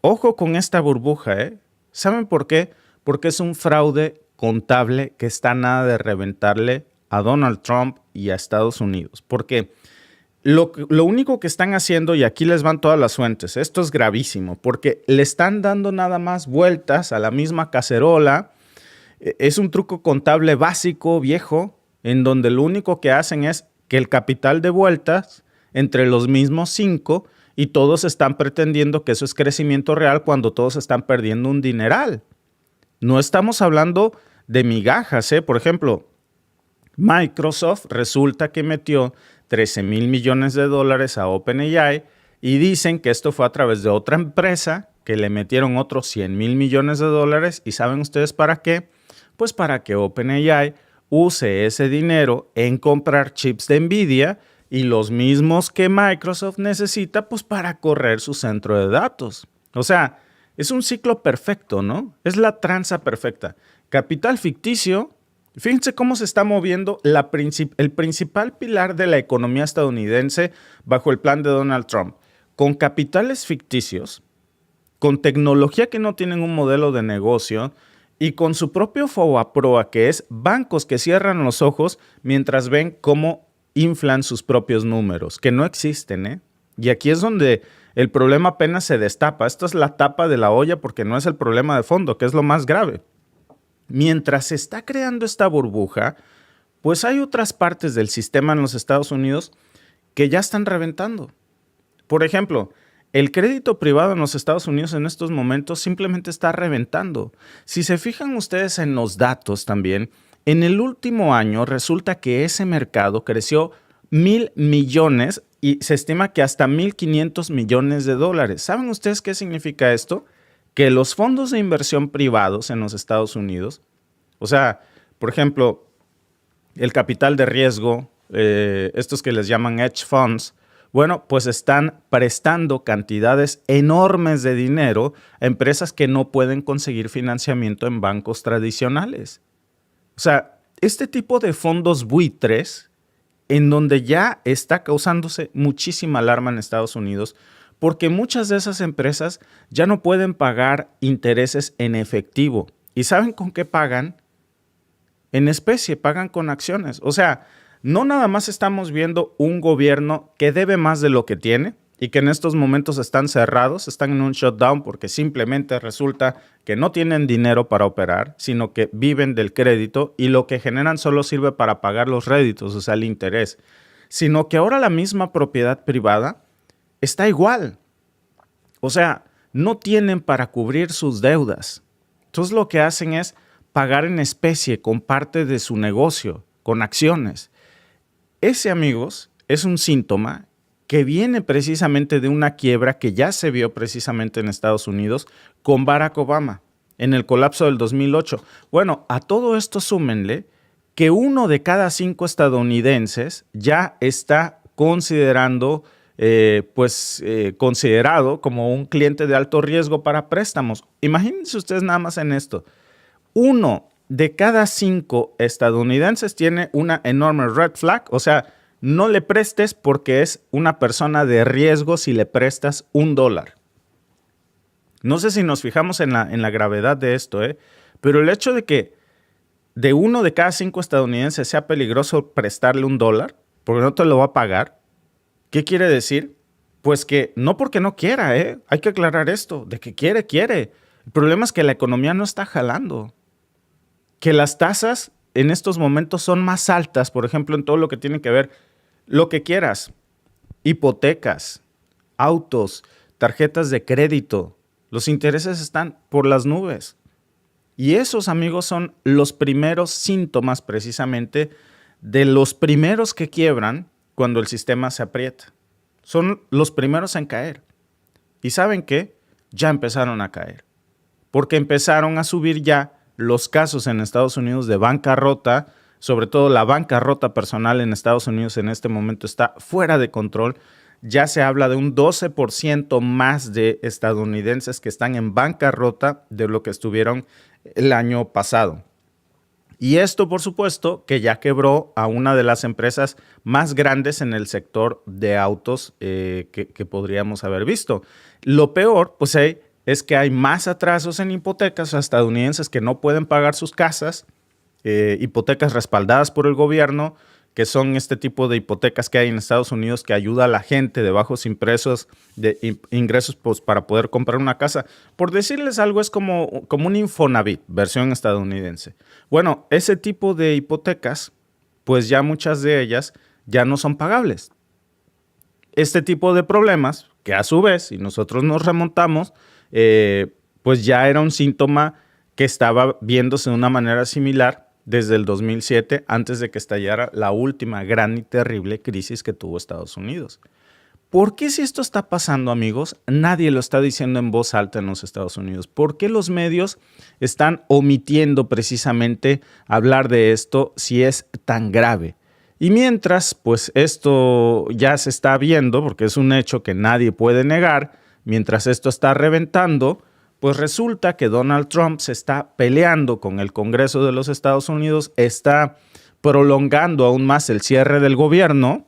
Ojo con esta burbuja, ¿eh? ¿Saben por qué? Porque es un fraude contable que está a nada de reventarle a Donald Trump y a Estados Unidos. Porque lo único que están haciendo, y aquí les van todas las fuentes, esto es gravísimo, porque le están dando nada más vueltas a la misma cacerola. Es un truco contable básico, viejo, en donde lo único que hacen es que el capital de vueltas entre los mismos 5 y todos están pretendiendo que eso es crecimiento real cuando todos están perdiendo un dineral. No estamos hablando de migajas, ¿eh? Por ejemplo, Microsoft resulta que metió 13 mil millones de dólares a OpenAI y dicen que esto fue a través de otra empresa que le metieron otros 100 mil millones de dólares. ¿Y saben ustedes para qué? Pues para que OpenAI use ese dinero en comprar chips de Nvidia y los mismos que Microsoft necesita pues para correr su centro de datos. O sea, es un ciclo perfecto, ¿no? Es la tranza perfecta. Capital ficticio, Fíjense cómo se está moviendo el principal pilar de la economía estadounidense bajo el plan de Donald Trump, con capitales ficticios, con tecnología que no tienen un modelo de negocio y con su propio FOBAPROA, que es bancos que cierran los ojos mientras ven cómo inflan sus propios números, que no existen, ¿eh? Y aquí es donde el problema apenas se destapa. Esta es la tapa de la olla porque no es el problema de fondo, que es lo más grave. Mientras se está creando esta burbuja, pues hay otras partes del sistema en los Estados Unidos que ya están reventando. Por ejemplo, el crédito privado en los Estados Unidos en estos momentos simplemente está reventando. Si se fijan ustedes en los datos también, en el último año resulta que ese mercado creció 1,000 millones y se estima que hasta 1,500 millones de dólares. ¿Saben ustedes qué significa esto? Que los fondos de inversión privados en los Estados Unidos, o sea, por ejemplo, el capital de riesgo, estos que les llaman hedge funds, bueno, pues están prestando cantidades enormes de dinero a empresas que no pueden conseguir financiamiento en bancos tradicionales. O sea, este tipo de fondos buitres, en donde ya está causándose muchísima alarma en Estados Unidos, porque muchas de esas empresas ya no pueden pagar intereses en efectivo. ¿Y saben con qué pagan? En especie, pagan con acciones. O sea, no nada más estamos viendo un gobierno que debe más de lo que tiene y que en estos momentos están cerrados, están en un shutdown porque simplemente resulta que no tienen dinero para operar, sino que viven del crédito y lo que generan solo sirve para pagar los réditos, o sea, el interés. Sino que ahora la misma propiedad privada está igual. O sea, no tienen para cubrir sus deudas. Entonces lo que hacen es pagar en especie con parte de su negocio, con acciones. Ese, amigos, es un síntoma que viene precisamente de una quiebra que ya se vio precisamente en Estados Unidos con Barack Obama en el colapso del 2008. Bueno, a todo esto súmenle que 1 de cada 5 estadounidenses ya está considerado como un cliente de alto riesgo para préstamos. Imagínense ustedes nada más en esto. 1 de cada 5 estadounidenses tiene una enorme red flag, o sea, no le prestes porque es una persona de riesgo si le prestas $1. No sé si nos fijamos en la gravedad de esto, pero el hecho de que de 1 de cada 5 estadounidenses sea peligroso prestarle $1 porque no te lo va a pagar, ¿qué quiere decir? Pues que no porque no quiera, hay que aclarar esto, de que quiere. El problema es que la economía no está jalando. Que las tasas en estos momentos son más altas, por ejemplo, en todo lo que tiene que ver, lo que quieras, hipotecas, autos, tarjetas de crédito, los intereses están por las nubes. Y esos, amigos, son los primeros síntomas precisamente de los primeros que quiebran cuando el sistema se aprieta. Son los primeros en caer. ¿Y saben qué? Ya empezaron a caer. Porque empezaron a subir ya los casos en Estados Unidos de bancarrota, sobre todo la bancarrota personal en Estados Unidos en este momento está fuera de control. Ya se habla de un 12% más de estadounidenses que están en bancarrota de lo que estuvieron el año pasado. Y esto, por supuesto, que ya quebró a una de las empresas más grandes en el sector de autos que podríamos haber visto. Lo peor, pues es que hay más atrasos en hipotecas a estadounidenses que no pueden pagar sus casas, hipotecas respaldadas por el gobierno, que son este tipo de hipotecas que hay en Estados Unidos que ayuda a la gente de bajos ingresos pues, para poder comprar una casa. Por decirles algo, es como un Infonavit, versión estadounidense. Bueno, ese tipo de hipotecas, pues ya muchas de ellas ya no son pagables. Este tipo de problemas, que a su vez, si nosotros nos remontamos, pues ya era un síntoma que estaba viéndose de una manera similar desde el 2007, antes de que estallara la última gran y terrible crisis que tuvo Estados Unidos. ¿Por qué si esto está pasando, amigos, nadie lo está diciendo en voz alta en los Estados Unidos? ¿Por qué los medios están omitiendo precisamente hablar de esto si es tan grave? Y mientras, pues esto ya se está viendo, porque es un hecho que nadie puede negar, mientras esto está reventando, Pues resulta que Donald Trump se está peleando con el Congreso de los Estados Unidos, está prolongando aún más el cierre del gobierno.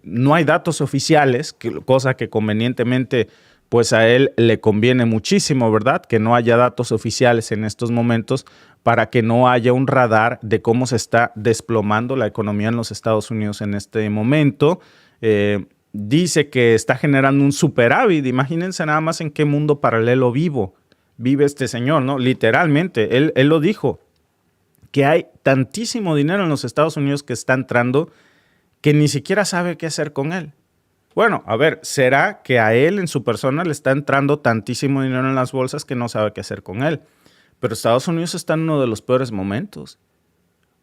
No hay datos oficiales, cosa que convenientemente pues a él le conviene muchísimo, ¿verdad? Que no haya datos oficiales en estos momentos para que no haya un radar de cómo se está desplomando la economía en los Estados Unidos en este momento. Dice que está generando un superávit. Imagínense nada más en qué mundo paralelo vive este señor, ¿no? Literalmente, él lo dijo, que hay tantísimo dinero en los Estados Unidos que está entrando que ni siquiera sabe qué hacer con él. Bueno, a ver, ¿será que a él en su persona le está entrando tantísimo dinero en las bolsas que no sabe qué hacer con él? Pero Estados Unidos está en uno de los peores momentos.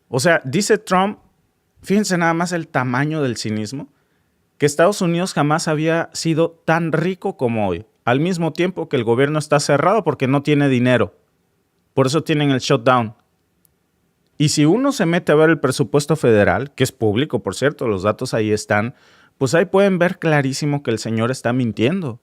O sea, dice Trump, fíjense nada más el tamaño del cinismo, que Estados Unidos jamás había sido tan rico como hoy, al mismo tiempo que el gobierno está cerrado porque no tiene dinero. Por eso tienen el shutdown. Y si uno se mete a ver el presupuesto federal, que es público, por cierto, los datos ahí están, pues ahí pueden ver clarísimo que el señor está mintiendo.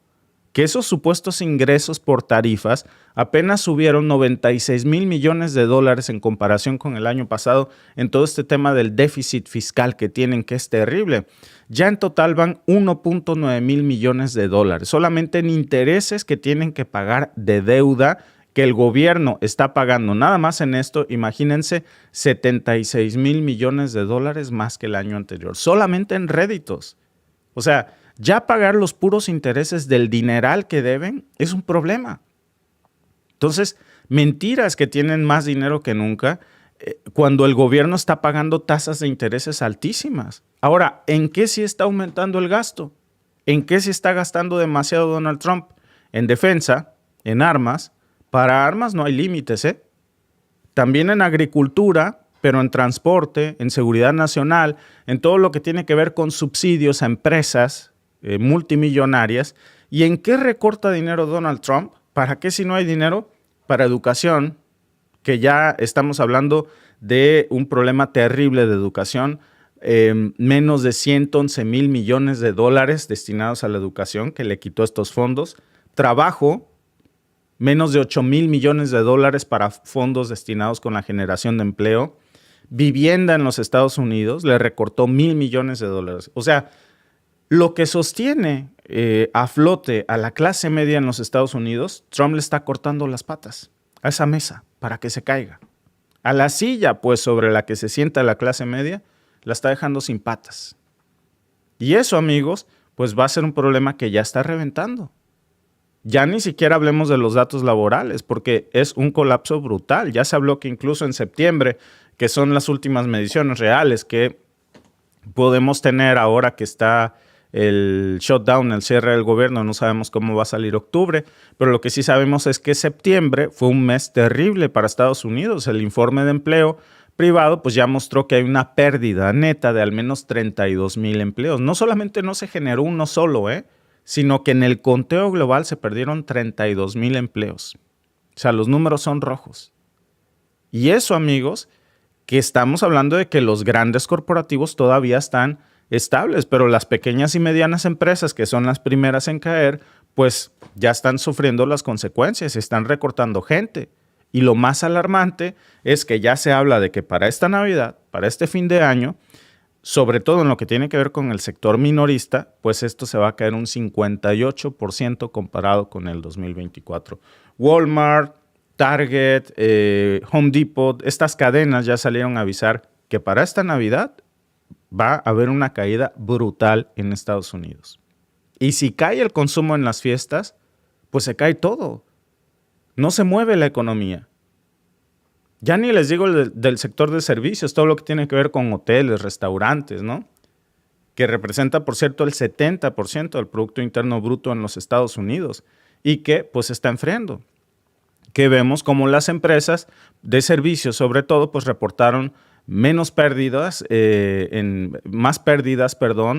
Que esos supuestos ingresos por tarifas apenas subieron 96 mil millones de dólares en comparación con el año pasado en todo este tema del déficit fiscal que tienen, que es terrible. Ya en total van 1.9 mil millones de dólares, solamente en intereses que tienen que pagar de deuda que el gobierno está pagando. Nada más en esto, imagínense, 76 mil millones de dólares más que el año anterior, solamente en réditos. O sea, ya pagar los puros intereses del dineral que deben es un problema. Entonces, mentiras que tienen más dinero que nunca cuando el gobierno está pagando tasas de intereses altísimas. Ahora, ¿en qué sí está aumentando el gasto? ¿En qué sí está gastando demasiado Donald Trump? En defensa, en armas. Para armas no hay límites, ¿eh? También en agricultura, pero en transporte, en seguridad nacional, en todo lo que tiene que ver con subsidios a empresas multimillonarias. ¿Y en qué recorta dinero Donald Trump? ¿Para qué si no hay dinero? Para educación, que ya estamos hablando de un problema terrible de educación, menos de 111 mil millones de dólares destinados a la educación, que le quitó estos fondos. Trabajo, menos de 8 mil millones de dólares para fondos destinados con la generación de empleo. Vivienda en los Estados Unidos, le recortó 1,000 millones de dólares. O sea, lo que sostiene a flote a la clase media en los Estados Unidos, Trump le está cortando las patas a esa mesa para que se caiga. A la silla, pues, sobre la que se sienta la clase media, la está dejando sin patas. Y eso, amigos, pues va a ser un problema que ya está reventando. Ya ni siquiera hablemos de los datos laborales, porque es un colapso brutal. Ya se habló que incluso en septiembre, que son las últimas mediciones reales que podemos tener ahora que está el shutdown, el cierre del gobierno, no sabemos cómo va a salir octubre, pero lo que sí sabemos es que septiembre fue un mes terrible para Estados Unidos. El informe de empleo privado pues ya mostró que hay una pérdida neta de al menos 32 mil empleos. No solamente no se generó uno solo, sino que en el conteo global se perdieron 32 mil empleos. O sea, los números son rojos. Y eso, amigos, que estamos hablando de que los grandes corporativos todavía están estables, pero las pequeñas y medianas empresas, que son las primeras en caer, pues ya están sufriendo las consecuencias, están recortando gente. Y lo más alarmante es que ya se habla de que para esta Navidad, para este fin de año, sobre todo en lo que tiene que ver con el sector minorista, pues esto se va a caer un 58% comparado con el 2024. Walmart, Target, Home Depot, estas cadenas ya salieron a avisar que para esta Navidad va a haber una caída brutal en Estados Unidos. Y si cae el consumo en las fiestas, pues se cae todo. No se mueve la economía. Ya ni les digo del sector de servicios, todo lo que tiene que ver con hoteles, restaurantes, ¿no? Que representa, por cierto, el 70% del Producto Interno Bruto en los Estados Unidos y que pues está enfriando. Que vemos como las empresas de servicios, sobre todo, pues reportaron más pérdidas,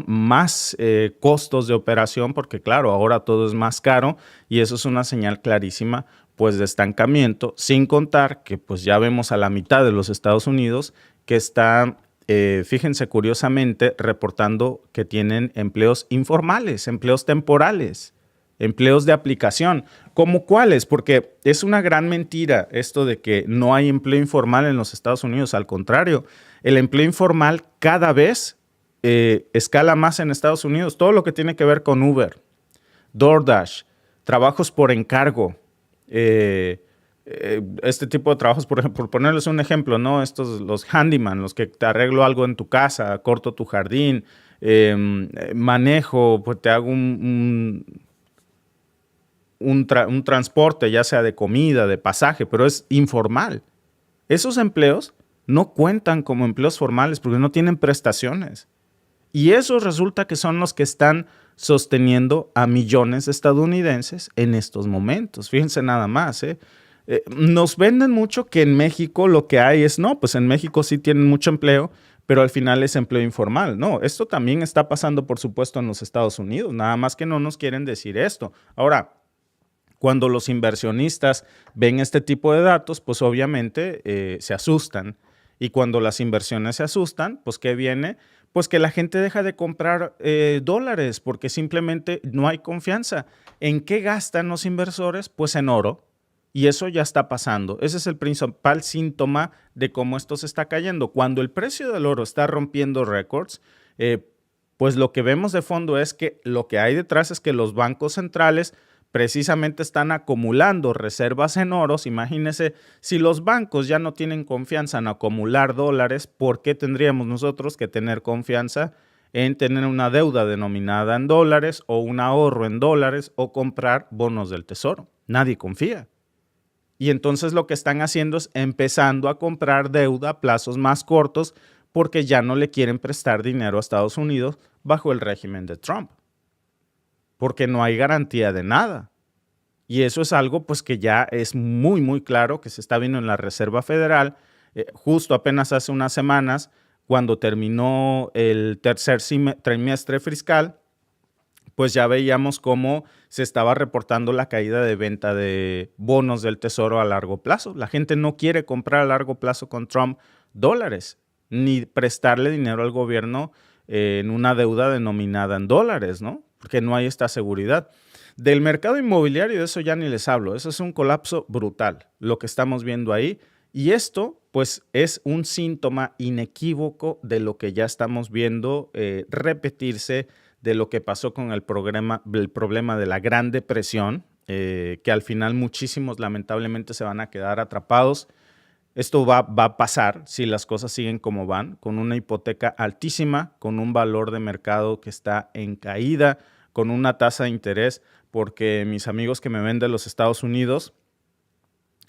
más costos de operación, porque claro, ahora todo es más caro y eso es una señal clarísima pues de estancamiento, sin contar que pues ya vemos a la mitad de los Estados Unidos que está, fíjense curiosamente, reportando que tienen empleos informales, empleos temporales. empleos de aplicación. ¿Cómo cuáles? Porque es una gran mentira esto de que no hay empleo informal en los Estados Unidos. Al contrario, el empleo informal cada vez escala más en Estados Unidos. Todo lo que tiene que ver con Uber, DoorDash, trabajos por encargo, este tipo de trabajos, por ejemplo, por ponerles un ejemplo, ¿no? Estos, los handyman, los que te arreglo algo en tu casa, corto tu jardín, manejo, pues te hago un transporte, ya sea de comida, de pasaje, pero es informal. Esos empleos no cuentan como empleos formales porque no tienen prestaciones. Y esos resulta que son los que están sosteniendo a millones de estadounidenses en estos momentos. Fíjense nada más, nos venden mucho que en México lo que hay es, no, pues en México sí tienen mucho empleo, pero al final es empleo informal. No, esto también está pasando, por supuesto, en los Estados Unidos, nada más que no nos quieren decir esto. Ahora, cuando los inversionistas ven este tipo de datos, pues obviamente se asustan. Y cuando las inversiones se asustan, pues ¿qué viene? Pues que la gente deja de comprar dólares porque simplemente no hay confianza. ¿En qué gastan los inversores? Pues en oro. Y eso ya está pasando. Ese es el principal síntoma de cómo esto se está cayendo. Cuando el precio del oro está rompiendo récords, pues lo que vemos de fondo es que lo que hay detrás es que los bancos centrales precisamente están acumulando reservas en oros. Imagínense, si los bancos ya no tienen confianza en acumular dólares, ¿por qué tendríamos nosotros que tener confianza en tener una deuda denominada en dólares o un ahorro en dólares o comprar bonos del tesoro? Nadie confía. Y entonces lo que están haciendo es empezando a comprar deuda a plazos más cortos porque ya no le quieren prestar dinero a Estados Unidos bajo el régimen de Trump. Porque no hay garantía de nada. Y eso es algo pues que ya es muy, muy claro que se está viendo en la Reserva Federal. Justo apenas hace unas semanas, cuando terminó el tercer trimestre fiscal, pues ya veíamos cómo se estaba reportando la caída de venta de bonos del tesoro a largo plazo. La gente no quiere comprar a largo plazo con Trump dólares, ni prestarle dinero al gobierno en una deuda denominada en dólares, ¿no? Porque no hay esta seguridad. Del mercado inmobiliario, de eso ya ni les hablo. Eso es un colapso brutal, lo que estamos viendo ahí. Y esto, pues, es un síntoma inequívoco de lo que ya estamos viendo repetirse, de lo que pasó con el problema de la Gran Depresión, que al final muchísimos lamentablemente se van a quedar atrapados. Esto va a pasar si las cosas siguen como van, con una hipoteca altísima, con un valor de mercado que está en caída, con una tasa de interés, porque mis amigos que me ven de los Estados Unidos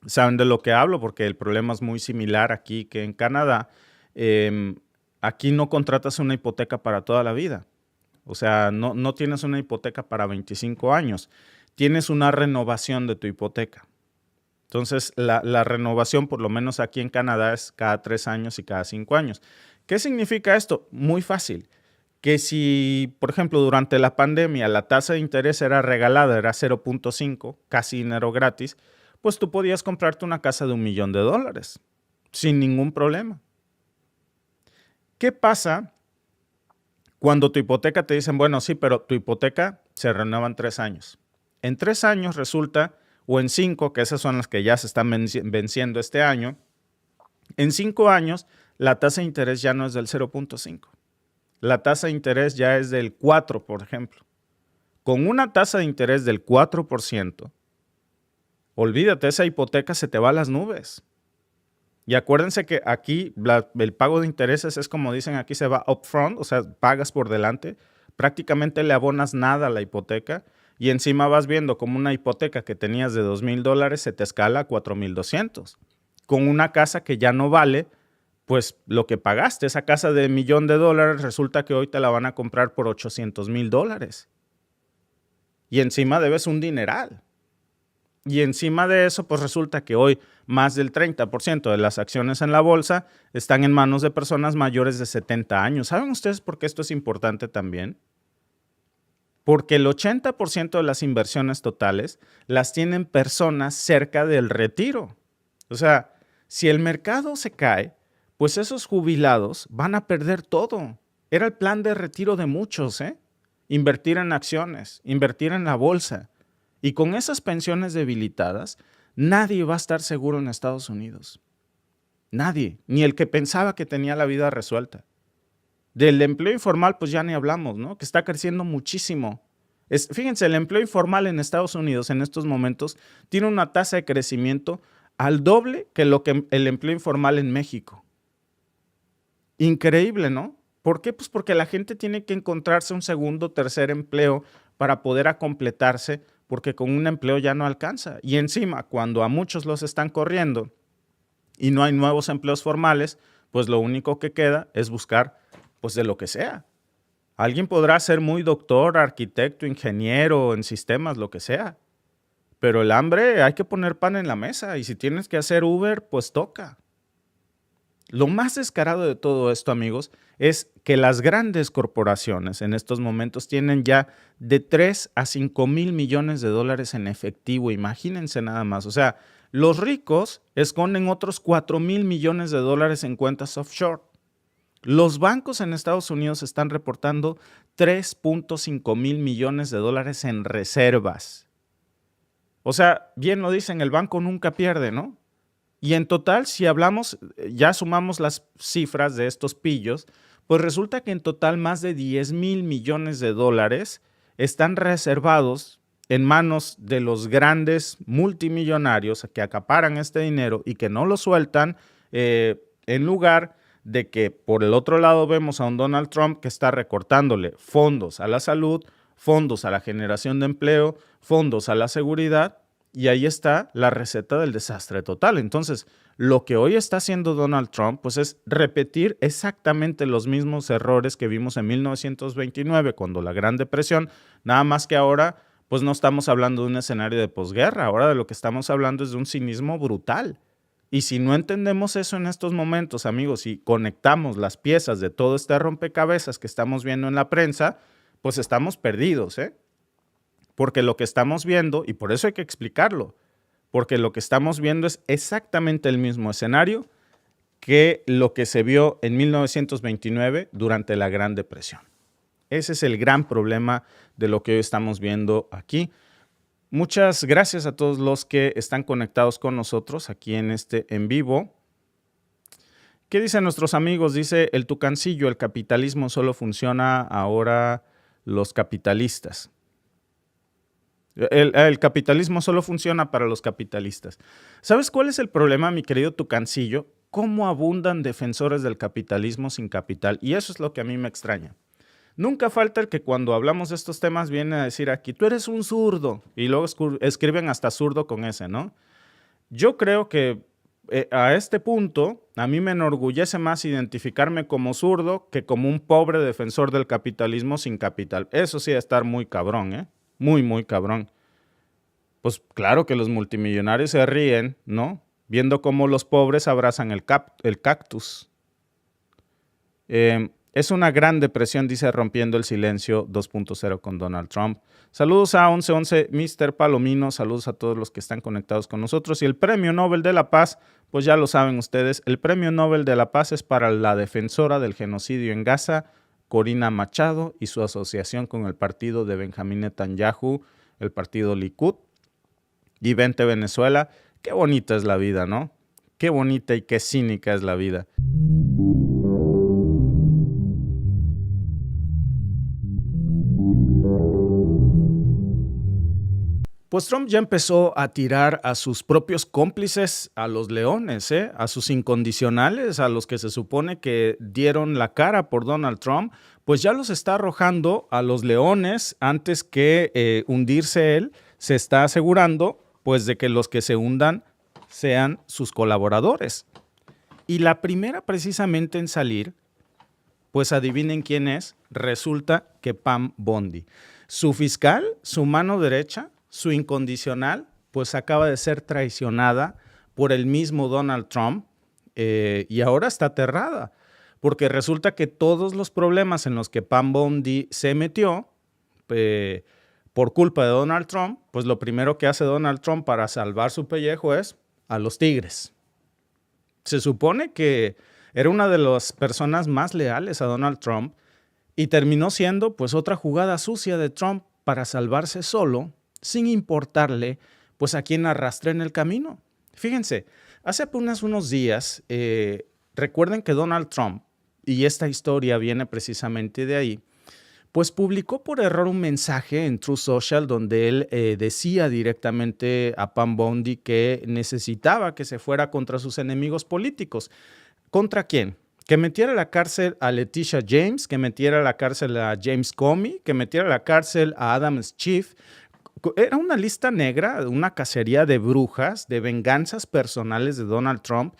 saben de lo que hablo, porque el problema es muy similar aquí que en Canadá. Aquí no contratas una hipoteca para toda la vida. O sea, no tienes una hipoteca para 25 años. Tienes una renovación de tu hipoteca. Entonces, la renovación, por lo menos aquí en Canadá, es cada 3 años y cada 5 años. ¿Qué significa esto? Muy fácil. Que si, por ejemplo, durante la pandemia la tasa de interés era regalada, era 0.5, casi dinero gratis, pues tú podías comprarte una casa de $1 millón sin ningún problema. ¿Qué pasa cuando tu hipoteca te dicen, bueno, sí, pero tu hipoteca se renueva en 3 años? En 3 años resulta, o en 5, que esas son las que ya se están venciendo este año, en 5 años la tasa de interés ya no es del 0.5. La tasa de interés ya es del 4, por ejemplo. Con una tasa de interés del 4%, olvídate, esa hipoteca se te va a las nubes. Y acuérdense que aquí el pago de intereses es como dicen aquí, se va upfront, o sea, pagas por delante. Prácticamente le abonas nada a la hipoteca y encima vas viendo como una hipoteca que tenías de $2,000 se te escala a $4,200. Con una casa que ya no vale, pues lo que pagaste, esa casa de $1 millón resulta que hoy te la van a comprar por $800,000. Y encima debes un dineral. Y encima de eso, pues resulta que hoy más del 30% de las acciones en la bolsa están en manos de personas mayores de 70 años. ¿Saben ustedes por qué esto es importante también? Porque el 80% de las inversiones totales las tienen personas cerca del retiro. O sea, si el mercado se cae, pues esos jubilados van a perder todo. Era el plan de retiro de muchos, Invertir en acciones, invertir en la bolsa. Y con esas pensiones debilitadas, nadie va a estar seguro en Estados Unidos. Nadie, ni el que pensaba que tenía la vida resuelta. Del empleo informal, pues ya ni hablamos, ¿no? Que está creciendo muchísimo. Fíjense, el empleo informal en Estados Unidos en estos momentos tiene una tasa de crecimiento al doble que el empleo informal en México. Increíble, ¿no? ¿Por qué? Pues porque la gente tiene que encontrarse un segundo, tercer empleo para poder completarse, porque con un empleo ya no alcanza. Y encima, cuando a muchos los están corriendo y no hay nuevos empleos formales, pues lo único que queda es buscar, pues de lo que sea. Alguien podrá ser muy doctor, arquitecto, ingeniero en sistemas, lo que sea. Pero el hambre, hay que poner pan en la mesa y si tienes que hacer Uber, pues toca. Lo más descarado de todo esto, amigos, es que las grandes corporaciones en estos momentos tienen ya de 3 a 5 mil millones de dólares en efectivo. Imagínense nada más. O sea, los ricos esconden otros 4 mil millones de dólares en cuentas offshore. Los bancos en Estados Unidos están reportando 3.5 mil millones de dólares en reservas. O sea, bien lo dicen, el banco nunca pierde, ¿no? Y en total, si hablamos, ya sumamos las cifras de estos pillos, pues resulta que en total más de 10 mil millones de dólares están reservados en manos de los grandes multimillonarios que acaparan este dinero y que no lo sueltan, en lugar de que por el otro lado vemos a un Donald Trump que está recortándole fondos a la salud, fondos a la generación de empleo, fondos a la seguridad. Y ahí está la receta del desastre total. Entonces, lo que hoy está haciendo Donald Trump, pues es repetir exactamente los mismos errores que vimos en 1929, cuando la Gran Depresión, nada más que ahora, pues no estamos hablando de un escenario de posguerra, ahora de lo que estamos hablando es de un cinismo brutal. Y si no entendemos eso en estos momentos, amigos, y conectamos las piezas de todo este rompecabezas que estamos viendo en la prensa, pues estamos perdidos, ¿eh? Porque lo que estamos viendo, y por eso hay que explicarlo, porque lo que estamos viendo es exactamente el mismo escenario que lo que se vio en 1929 durante la Gran Depresión. Ese es el gran problema de lo que hoy estamos viendo aquí. Muchas gracias a todos los que están conectados con nosotros aquí en este en vivo. ¿Qué dicen nuestros amigos? Dice el Tucancillo, el capitalismo solo funciona ahora los capitalistas. El capitalismo solo funciona para los capitalistas. ¿Sabes cuál es el problema, mi querido Tucancillo? Cómo abundan defensores del capitalismo sin capital. Y eso es lo que a mí me extraña. Nunca falta el que cuando hablamos de estos temas viene a decir aquí, tú eres un zurdo. Y luego escriben hasta zurdo con ese, ¿no? Yo creo que a este punto a mí me enorgullece más identificarme como zurdo que como un pobre defensor del capitalismo sin capital. Eso sí, estar muy cabrón, ¿eh? Muy, muy cabrón. Pues claro que los multimillonarios se ríen, ¿no? Viendo cómo los pobres abrazan el cactus. Es una gran depresión, dice Rompiendo el Silencio 2.0 con Donald Trump. Saludos a 1111, Mr. Palomino, saludos a todos los que están conectados con nosotros. Y el Premio Nobel de la Paz, pues ya lo saben ustedes, el Premio Nobel de la Paz es para la defensora del genocidio en Gaza, Corina Machado, y su asociación con el partido de Benjamín Netanyahu, el partido Likud, y Vente Venezuela. Qué bonita es la vida, ¿no? Qué bonita y qué cínica es la vida. Pues Trump ya empezó a tirar a sus propios cómplices, a los leones, a sus incondicionales, a los que se supone que dieron la cara por Donald Trump, pues ya los está arrojando a los leones antes que hundirse él. Se está asegurando pues de que los que se hundan sean sus colaboradores. Y la primera precisamente en salir, pues adivinen quién es, resulta que Pam Bondi. Su fiscal, su mano derecha, su incondicional, pues acaba de ser traicionada por el mismo Donald Trump y ahora está aterrada, porque resulta que todos los problemas en los que Pam Bondi se metió por culpa de Donald Trump, pues lo primero que hace Donald Trump para salvar su pellejo es a los tigres. Se supone que era una de las personas más leales a Donald Trump y terminó siendo pues otra jugada sucia de Trump para salvarse solo sin importarle pues a quién arrastre en el camino. Fíjense, hace apenas unos días, recuerden que Donald Trump, y esta historia viene precisamente de ahí, pues publicó por error un mensaje en Truth Social donde él decía directamente a Pam Bondi que necesitaba que se fuera contra sus enemigos políticos. ¿Contra quién? Que metiera a la cárcel a Letitia James, que metiera a la cárcel a James Comey, que metiera a la cárcel a Adam Schiff. Era una lista negra, una cacería de brujas, de venganzas personales de Donald Trump.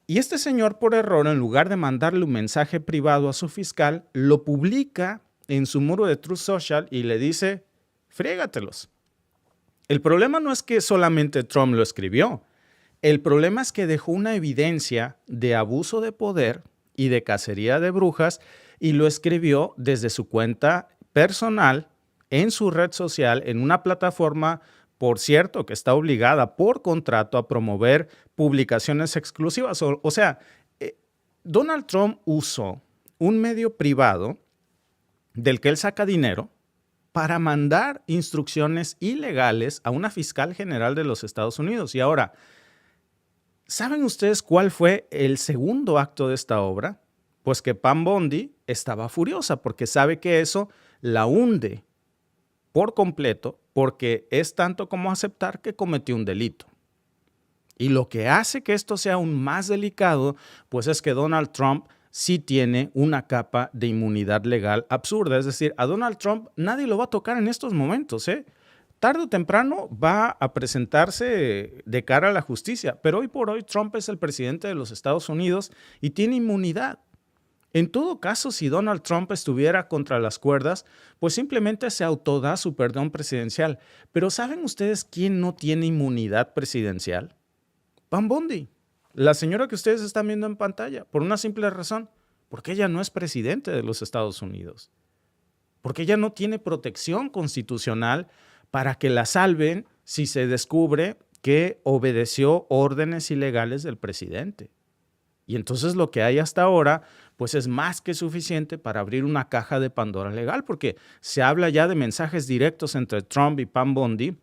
Y este señor, por error, en lugar de mandarle un mensaje privado a su fiscal, lo publica en su muro de Truth Social y le dice, frígatelos. El problema no es que solamente Trump lo escribió. El problema es que dejó una evidencia de abuso de poder y de cacería de brujas y lo escribió desde su cuenta personal en su red social, en una plataforma, por cierto, que está obligada por contrato a promover publicaciones exclusivas. O sea, Donald Trump usó un medio privado del que él saca dinero para mandar instrucciones ilegales a una fiscal general de los Estados Unidos. Y ahora, ¿saben ustedes cuál fue el segundo acto de esta obra? Pues que Pam Bondi estaba furiosa porque sabe que eso la hunde por completo porque es tanto como aceptar que cometió un delito. Y lo que hace que esto sea aún más delicado, pues es que Donald Trump sí tiene una capa de inmunidad legal absurda. Es decir, a Donald Trump nadie lo va a tocar en estos momentos, ¿eh? Tarde o temprano va a presentarse de cara a la justicia, pero hoy por hoy Trump es el presidente de los Estados Unidos y tiene inmunidad. En todo caso, si Donald Trump estuviera contra las cuerdas, pues simplemente se autoda su perdón presidencial. Pero ¿saben ustedes quién no tiene inmunidad presidencial? Pam Bondi, la señora que ustedes están viendo en pantalla, por una simple razón, porque ella no es presidente de los Estados Unidos, porque ella no tiene protección constitucional para que la salven si se descubre que obedeció órdenes ilegales del presidente. Y entonces lo que hay hasta ahora, pues es más que suficiente para abrir una caja de Pandora legal, porque se habla ya de mensajes directos entre Trump y Pam Bondi,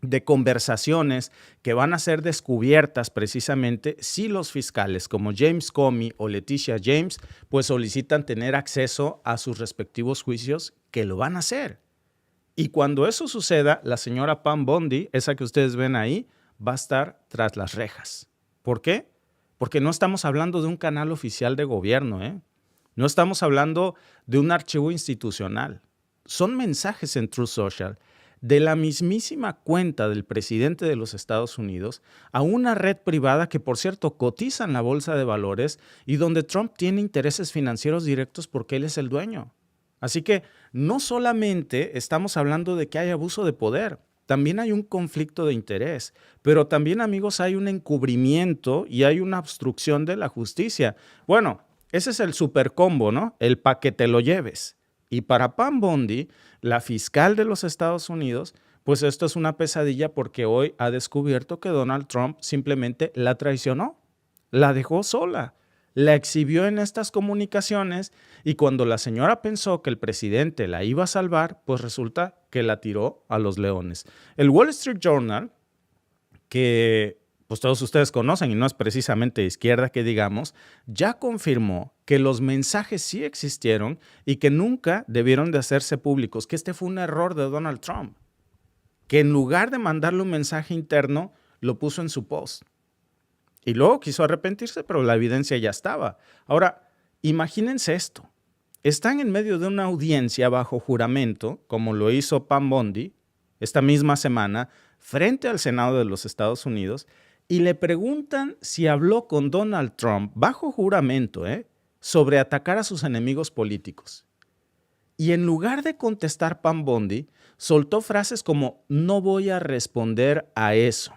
de conversaciones que van a ser descubiertas precisamente si los fiscales como James Comey o Letitia James pues solicitan tener acceso a sus respectivos juicios, que lo van a hacer. Y cuando eso suceda, la señora Pam Bondi, esa que ustedes ven ahí, va a estar tras las rejas. ¿Por qué? Porque no estamos hablando de un canal oficial de gobierno, ¿eh? No estamos hablando de un archivo institucional. Son mensajes en Truth Social de la mismísima cuenta del presidente de los Estados Unidos a una red privada que, por cierto, cotiza en la bolsa de valores y donde Trump tiene intereses financieros directos porque él es el dueño. Así que no solamente estamos hablando de que hay abuso de poder, también hay un conflicto de interés, pero también, amigos, hay un encubrimiento y hay una obstrucción de la justicia. Bueno, ese es el supercombo, ¿no? El pa' que te lo lleves. Y para Pam Bondi, la fiscal de los Estados Unidos, pues esto es una pesadilla porque hoy ha descubierto que Donald Trump simplemente la traicionó, la dejó sola, la exhibió en estas comunicaciones y cuando la señora pensó que el presidente la iba a salvar, pues resulta que la tiró a los leones. El Wall Street Journal, que pues todos ustedes conocen y no es precisamente de izquierda que digamos, ya confirmó que los mensajes sí existieron y que nunca debieron de hacerse públicos, que este fue un error de Donald Trump, que en lugar de mandarle un mensaje interno, lo puso en su post. Y luego quiso arrepentirse, pero la evidencia ya estaba. Ahora, imagínense esto. Están en medio de una audiencia bajo juramento, como lo hizo Pam Bondi esta misma semana, frente al Senado de los Estados Unidos, y le preguntan si habló con Donald Trump, bajo juramento, sobre atacar a sus enemigos políticos. Y en lugar de contestar Pam Bondi, soltó frases como, no voy a responder a eso.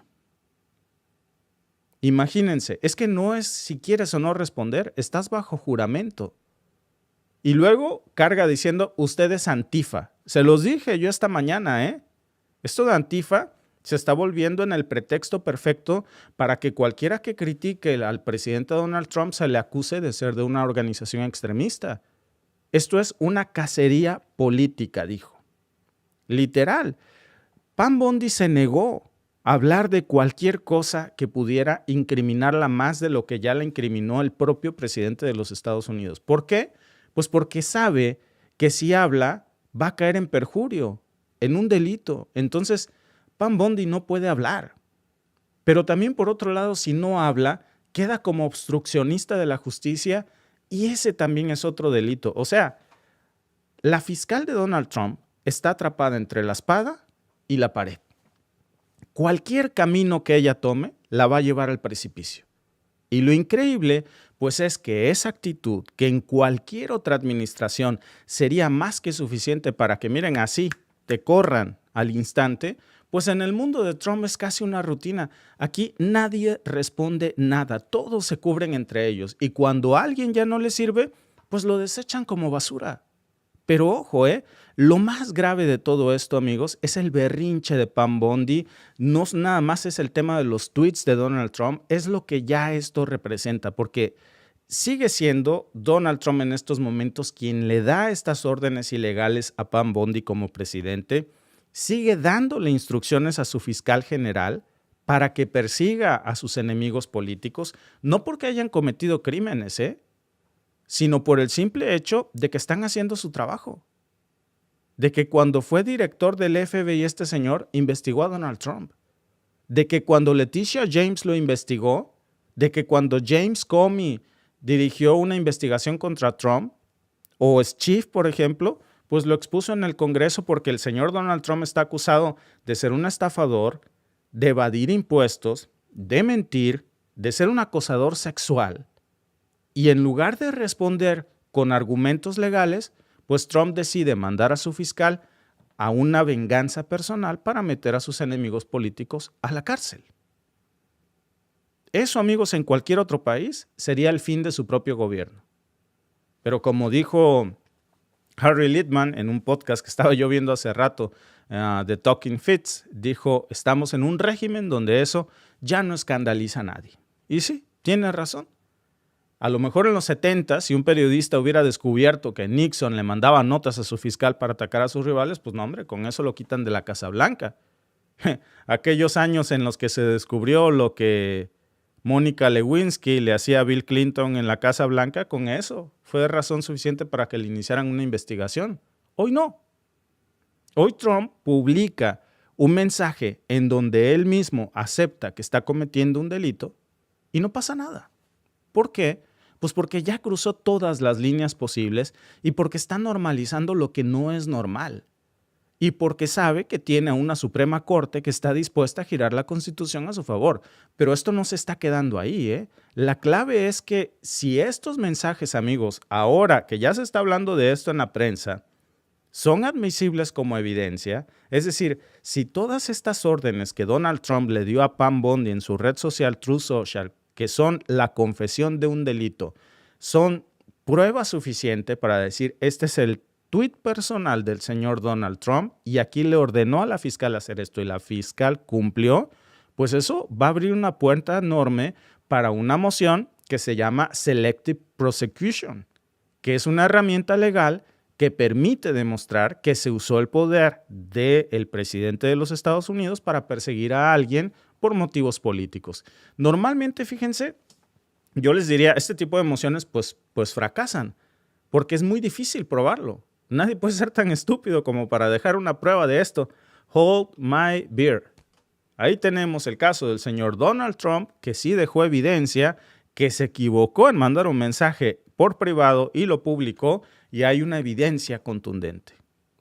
Imagínense, es que no es si quieres o no responder, estás bajo juramento. Y luego carga diciendo, usted es Antifa. Se los dije yo esta mañana, Esto de Antifa se está volviendo en el pretexto perfecto para que cualquiera que critique al presidente Donald Trump se le acuse de ser de una organización extremista. Esto es una cacería política, dijo. Literal. Pam Bondi se negó a hablar de cualquier cosa que pudiera incriminarla más de lo que ya la incriminó el propio presidente de los Estados Unidos. ¿Por qué? Pues porque sabe que si habla va a caer en perjurio, en un delito. Entonces, Pam Bondi no puede hablar. Pero también, por otro lado, si no habla, queda como obstruccionista de la justicia y ese también es otro delito. O sea, la fiscal de Donald Trump está atrapada entre la espada y la pared. Cualquier camino que ella tome la va a llevar al precipicio. Y lo increíble, pues es que esa actitud, que en cualquier otra administración sería más que suficiente para que, miren, así te corran al instante, pues en el mundo de Trump es casi una rutina. Aquí nadie responde nada, todos se cubren entre ellos. Y cuando a alguien ya no le sirve, pues lo desechan como basura. Pero ojo, lo más grave de todo esto, amigos, es el berrinche de Pam Bondi. No nada más es el tema de los tweets de Donald Trump, es lo que ya esto representa, porque sigue siendo Donald Trump en estos momentos quien le da estas órdenes ilegales a Pam Bondi como presidente, sigue dándole instrucciones a su fiscal general para que persiga a sus enemigos políticos, no porque hayan cometido crímenes, sino por el simple hecho de que están haciendo su trabajo. De que cuando fue director del FBI este señor investigó a Donald Trump. De que cuando Leticia James lo investigó, de que cuando James Comey dirigió una investigación contra Trump, o Schiff, por ejemplo, pues lo expuso en el Congreso porque el señor Donald Trump está acusado de ser un estafador, de evadir impuestos, de mentir, de ser un acosador sexual. Y en lugar de responder con argumentos legales, pues Trump decide mandar a su fiscal a una venganza personal para meter a sus enemigos políticos a la cárcel. Eso, amigos, en cualquier otro país sería el fin de su propio gobierno. Pero como dijo Harry Litman en un podcast que estaba yo viendo hace rato, de Talking Fits, dijo, estamos en un régimen donde eso ya no escandaliza a nadie. Y sí, tiene razón. A lo mejor en los 70, si un periodista hubiera descubierto que Nixon le mandaba notas a su fiscal para atacar a sus rivales, pues no, hombre, con eso lo quitan de la Casa Blanca. Aquellos años en los que se descubrió lo que Mónica Lewinsky le hacía a Bill Clinton en la Casa Blanca, con eso fue razón suficiente para que le iniciaran una investigación. Hoy no. Hoy Trump publica un mensaje en donde él mismo acepta que está cometiendo un delito y no pasa nada. ¿Por qué? Pues porque ya cruzó todas las líneas posibles y porque está normalizando lo que no es normal. Y porque sabe que tiene a una Suprema Corte que está dispuesta a girar la Constitución a su favor. Pero esto no se está quedando ahí, La clave es que si estos mensajes, amigos, ahora que ya se está hablando de esto en la prensa, son admisibles como evidencia, es decir, si todas estas órdenes que Donald Trump le dio a Pam Bondi en su red social Truth Social, que son la confesión de un delito, son prueba suficiente para decir, este es el tuit personal del señor Donald Trump y aquí le ordenó a la fiscal hacer esto y la fiscal cumplió, pues eso va a abrir una puerta enorme para una moción que se llama Selective Prosecution, que es una herramienta legal que permite demostrar que se usó el poder del presidente de los Estados Unidos para perseguir a alguien por motivos políticos. Normalmente, fíjense, yo les diría, este tipo de mociones pues fracasan, porque es muy difícil probarlo. Nadie puede ser tan estúpido como para dejar una prueba de esto. Hold my beer. Ahí tenemos el caso del señor Donald Trump, que sí dejó evidencia, que se equivocó en mandar un mensaje por privado y lo publicó, y hay una evidencia contundente.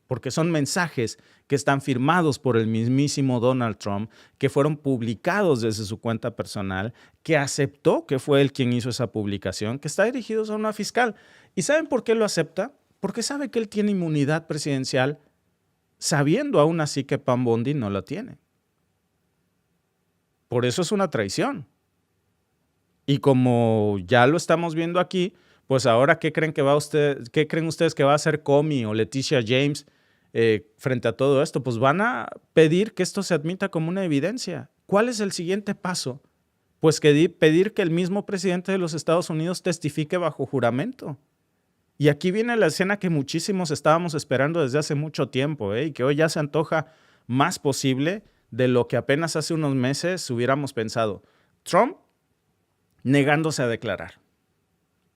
Porque son mensajes que están firmados por el mismísimo Donald Trump, que fueron publicados desde su cuenta personal, que aceptó que fue él quien hizo esa publicación, que está dirigidos a una fiscal. ¿Y saben por qué lo acepta? Porque sabe que él tiene inmunidad presidencial, sabiendo aún así que Pam Bondi no la tiene. Por eso es una traición. Y como ya lo estamos viendo aquí, pues ahora, ¿qué creen ustedes que va a hacer Comey o Leticia James frente a todo esto? Pues van a pedir que esto se admita como una evidencia. ¿Cuál es el siguiente paso? Pues pedir que el mismo presidente de los Estados Unidos testifique bajo juramento. Y aquí viene la escena que muchísimos estábamos esperando desde hace mucho tiempo, y que hoy ya se antoja más posible de lo que apenas hace unos meses hubiéramos pensado. Trump negándose a declarar.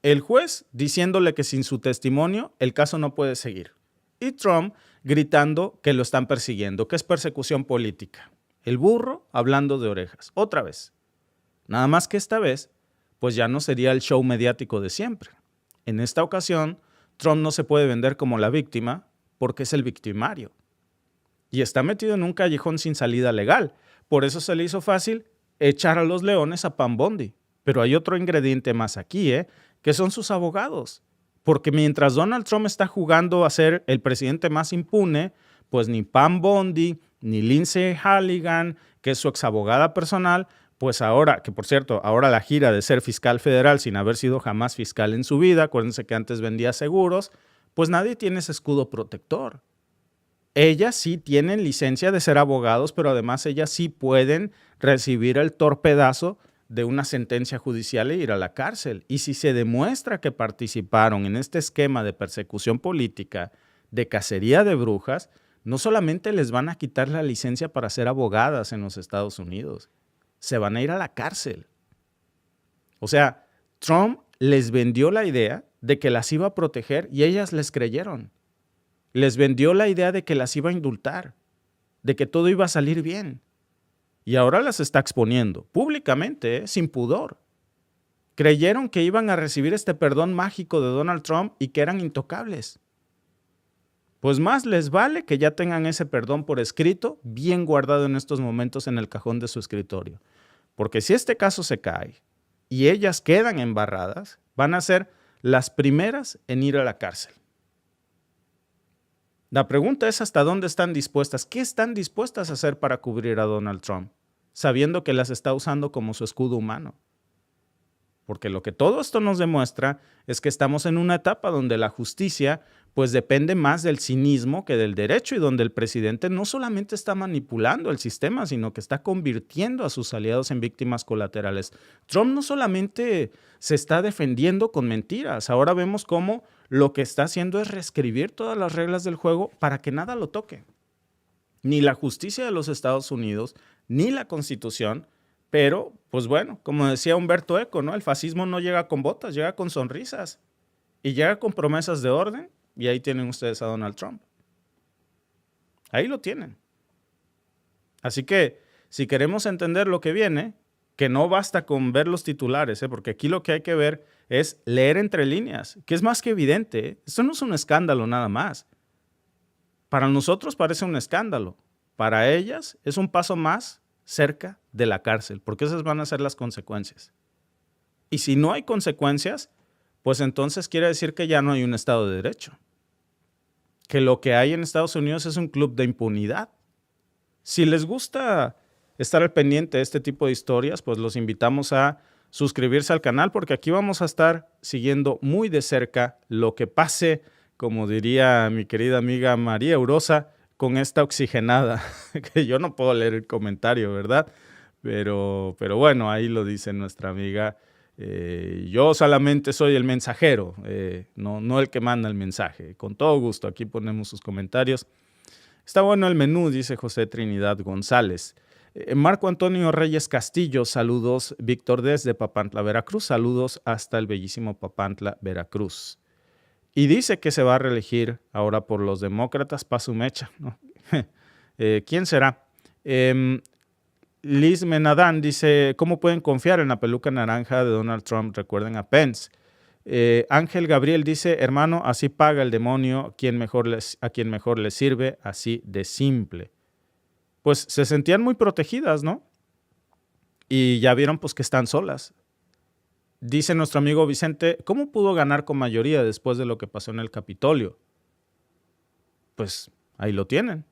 El juez diciéndole que sin su testimonio el caso no puede seguir. Y Trump gritando que lo están persiguiendo, que es persecución política. El burro hablando de orejas. Otra vez. Nada más que esta vez, pues ya no sería el show mediático de siempre. En esta ocasión, Trump no se puede vender como la víctima porque es el victimario. Y está metido en un callejón sin salida legal. Por eso se le hizo fácil echar a los leones a Pam Bondi. Pero hay otro ingrediente más aquí, que son sus abogados. Porque mientras Donald Trump está jugando a ser el presidente más impune, pues ni Pam Bondi, ni Lindsey Halligan, que es su exabogada personal, pues ahora, que por cierto, ahora la gira de ser fiscal federal sin haber sido jamás fiscal en su vida, acuérdense que antes vendía seguros, pues nadie tiene ese escudo protector. Ellas sí tienen licencia de ser abogados, pero además ellas sí pueden recibir el torpedazo de una sentencia judicial e ir a la cárcel. Y si se demuestra que participaron en este esquema de persecución política, de cacería de brujas, no solamente les van a quitar la licencia para ser abogadas en los Estados Unidos, se van a ir a la cárcel. O sea, Trump les vendió la idea de que las iba a proteger y ellas les creyeron. Les vendió la idea de que las iba a indultar, de que todo iba a salir bien. Y ahora las está exponiendo públicamente, sin pudor. Creyeron que iban a recibir este perdón mágico de Donald Trump y que eran intocables. Pues más les vale que ya tengan ese perdón por escrito, bien guardado en estos momentos en el cajón de su escritorio. Porque si este caso se cae y ellas quedan embarradas, van a ser las primeras en ir a la cárcel. La pregunta es hasta dónde están dispuestas, qué están dispuestas a hacer para cubrir a Donald Trump, sabiendo que las está usando como su escudo humano. Porque lo que todo esto nos demuestra es que estamos en una etapa donde la justicia pues depende más del cinismo que del derecho y donde el presidente no solamente está manipulando el sistema, sino que está convirtiendo a sus aliados en víctimas colaterales. Trump no solamente se está defendiendo con mentiras, ahora vemos cómo lo que está haciendo es reescribir todas las reglas del juego para que nada lo toque. Ni la justicia de los Estados Unidos, ni la Constitución, pero, pues bueno, como decía Humberto Eco, ¿no? El fascismo no llega con botas, llega con sonrisas y llega con promesas de orden. Y ahí tienen ustedes a Donald Trump. Ahí lo tienen. Así que, si queremos entender lo que viene, que no basta con ver los titulares, porque aquí lo que hay que ver es leer entre líneas, que es más que evidente. Esto no es un escándalo nada más. Para nosotros parece un escándalo. Para ellas es un paso más cerca de la cárcel, porque esas van a ser las consecuencias. Y si no hay consecuencias, pues entonces quiere decir que ya no hay un Estado de Derecho. Que lo que hay en Estados Unidos es un club de impunidad. Si les gusta estar al pendiente de este tipo de historias, pues los invitamos a suscribirse al canal porque aquí vamos a estar siguiendo muy de cerca lo que pase, como diría mi querida amiga María Eurosa, con esta oxigenada, que yo no puedo leer el comentario, ¿verdad? Pero bueno, ahí lo dice nuestra amiga. Yo solamente soy el mensajero, no el que manda el mensaje. Con todo gusto, aquí ponemos sus comentarios. Está bueno el menú, dice José Trinidad González. Marco Antonio Reyes Castillo, saludos. Víctor desde Papantla, Veracruz, saludos hasta el bellísimo Papantla, Veracruz. Y dice que se va a reelegir ahora por los demócratas, Pasu Mecha, ¿no? ¿Quién será? Liz Menadán dice, ¿cómo pueden confiar en la peluca naranja de Donald Trump? Recuerden a Pence. Ángel Gabriel dice, hermano, así paga el demonio a quien mejor les sirve, así de simple. Pues se sentían muy protegidas, ¿no? Y ya vieron pues que están solas. Dice nuestro amigo Vicente, ¿cómo pudo ganar con mayoría después de lo que pasó en el Capitolio? Pues ahí lo tienen.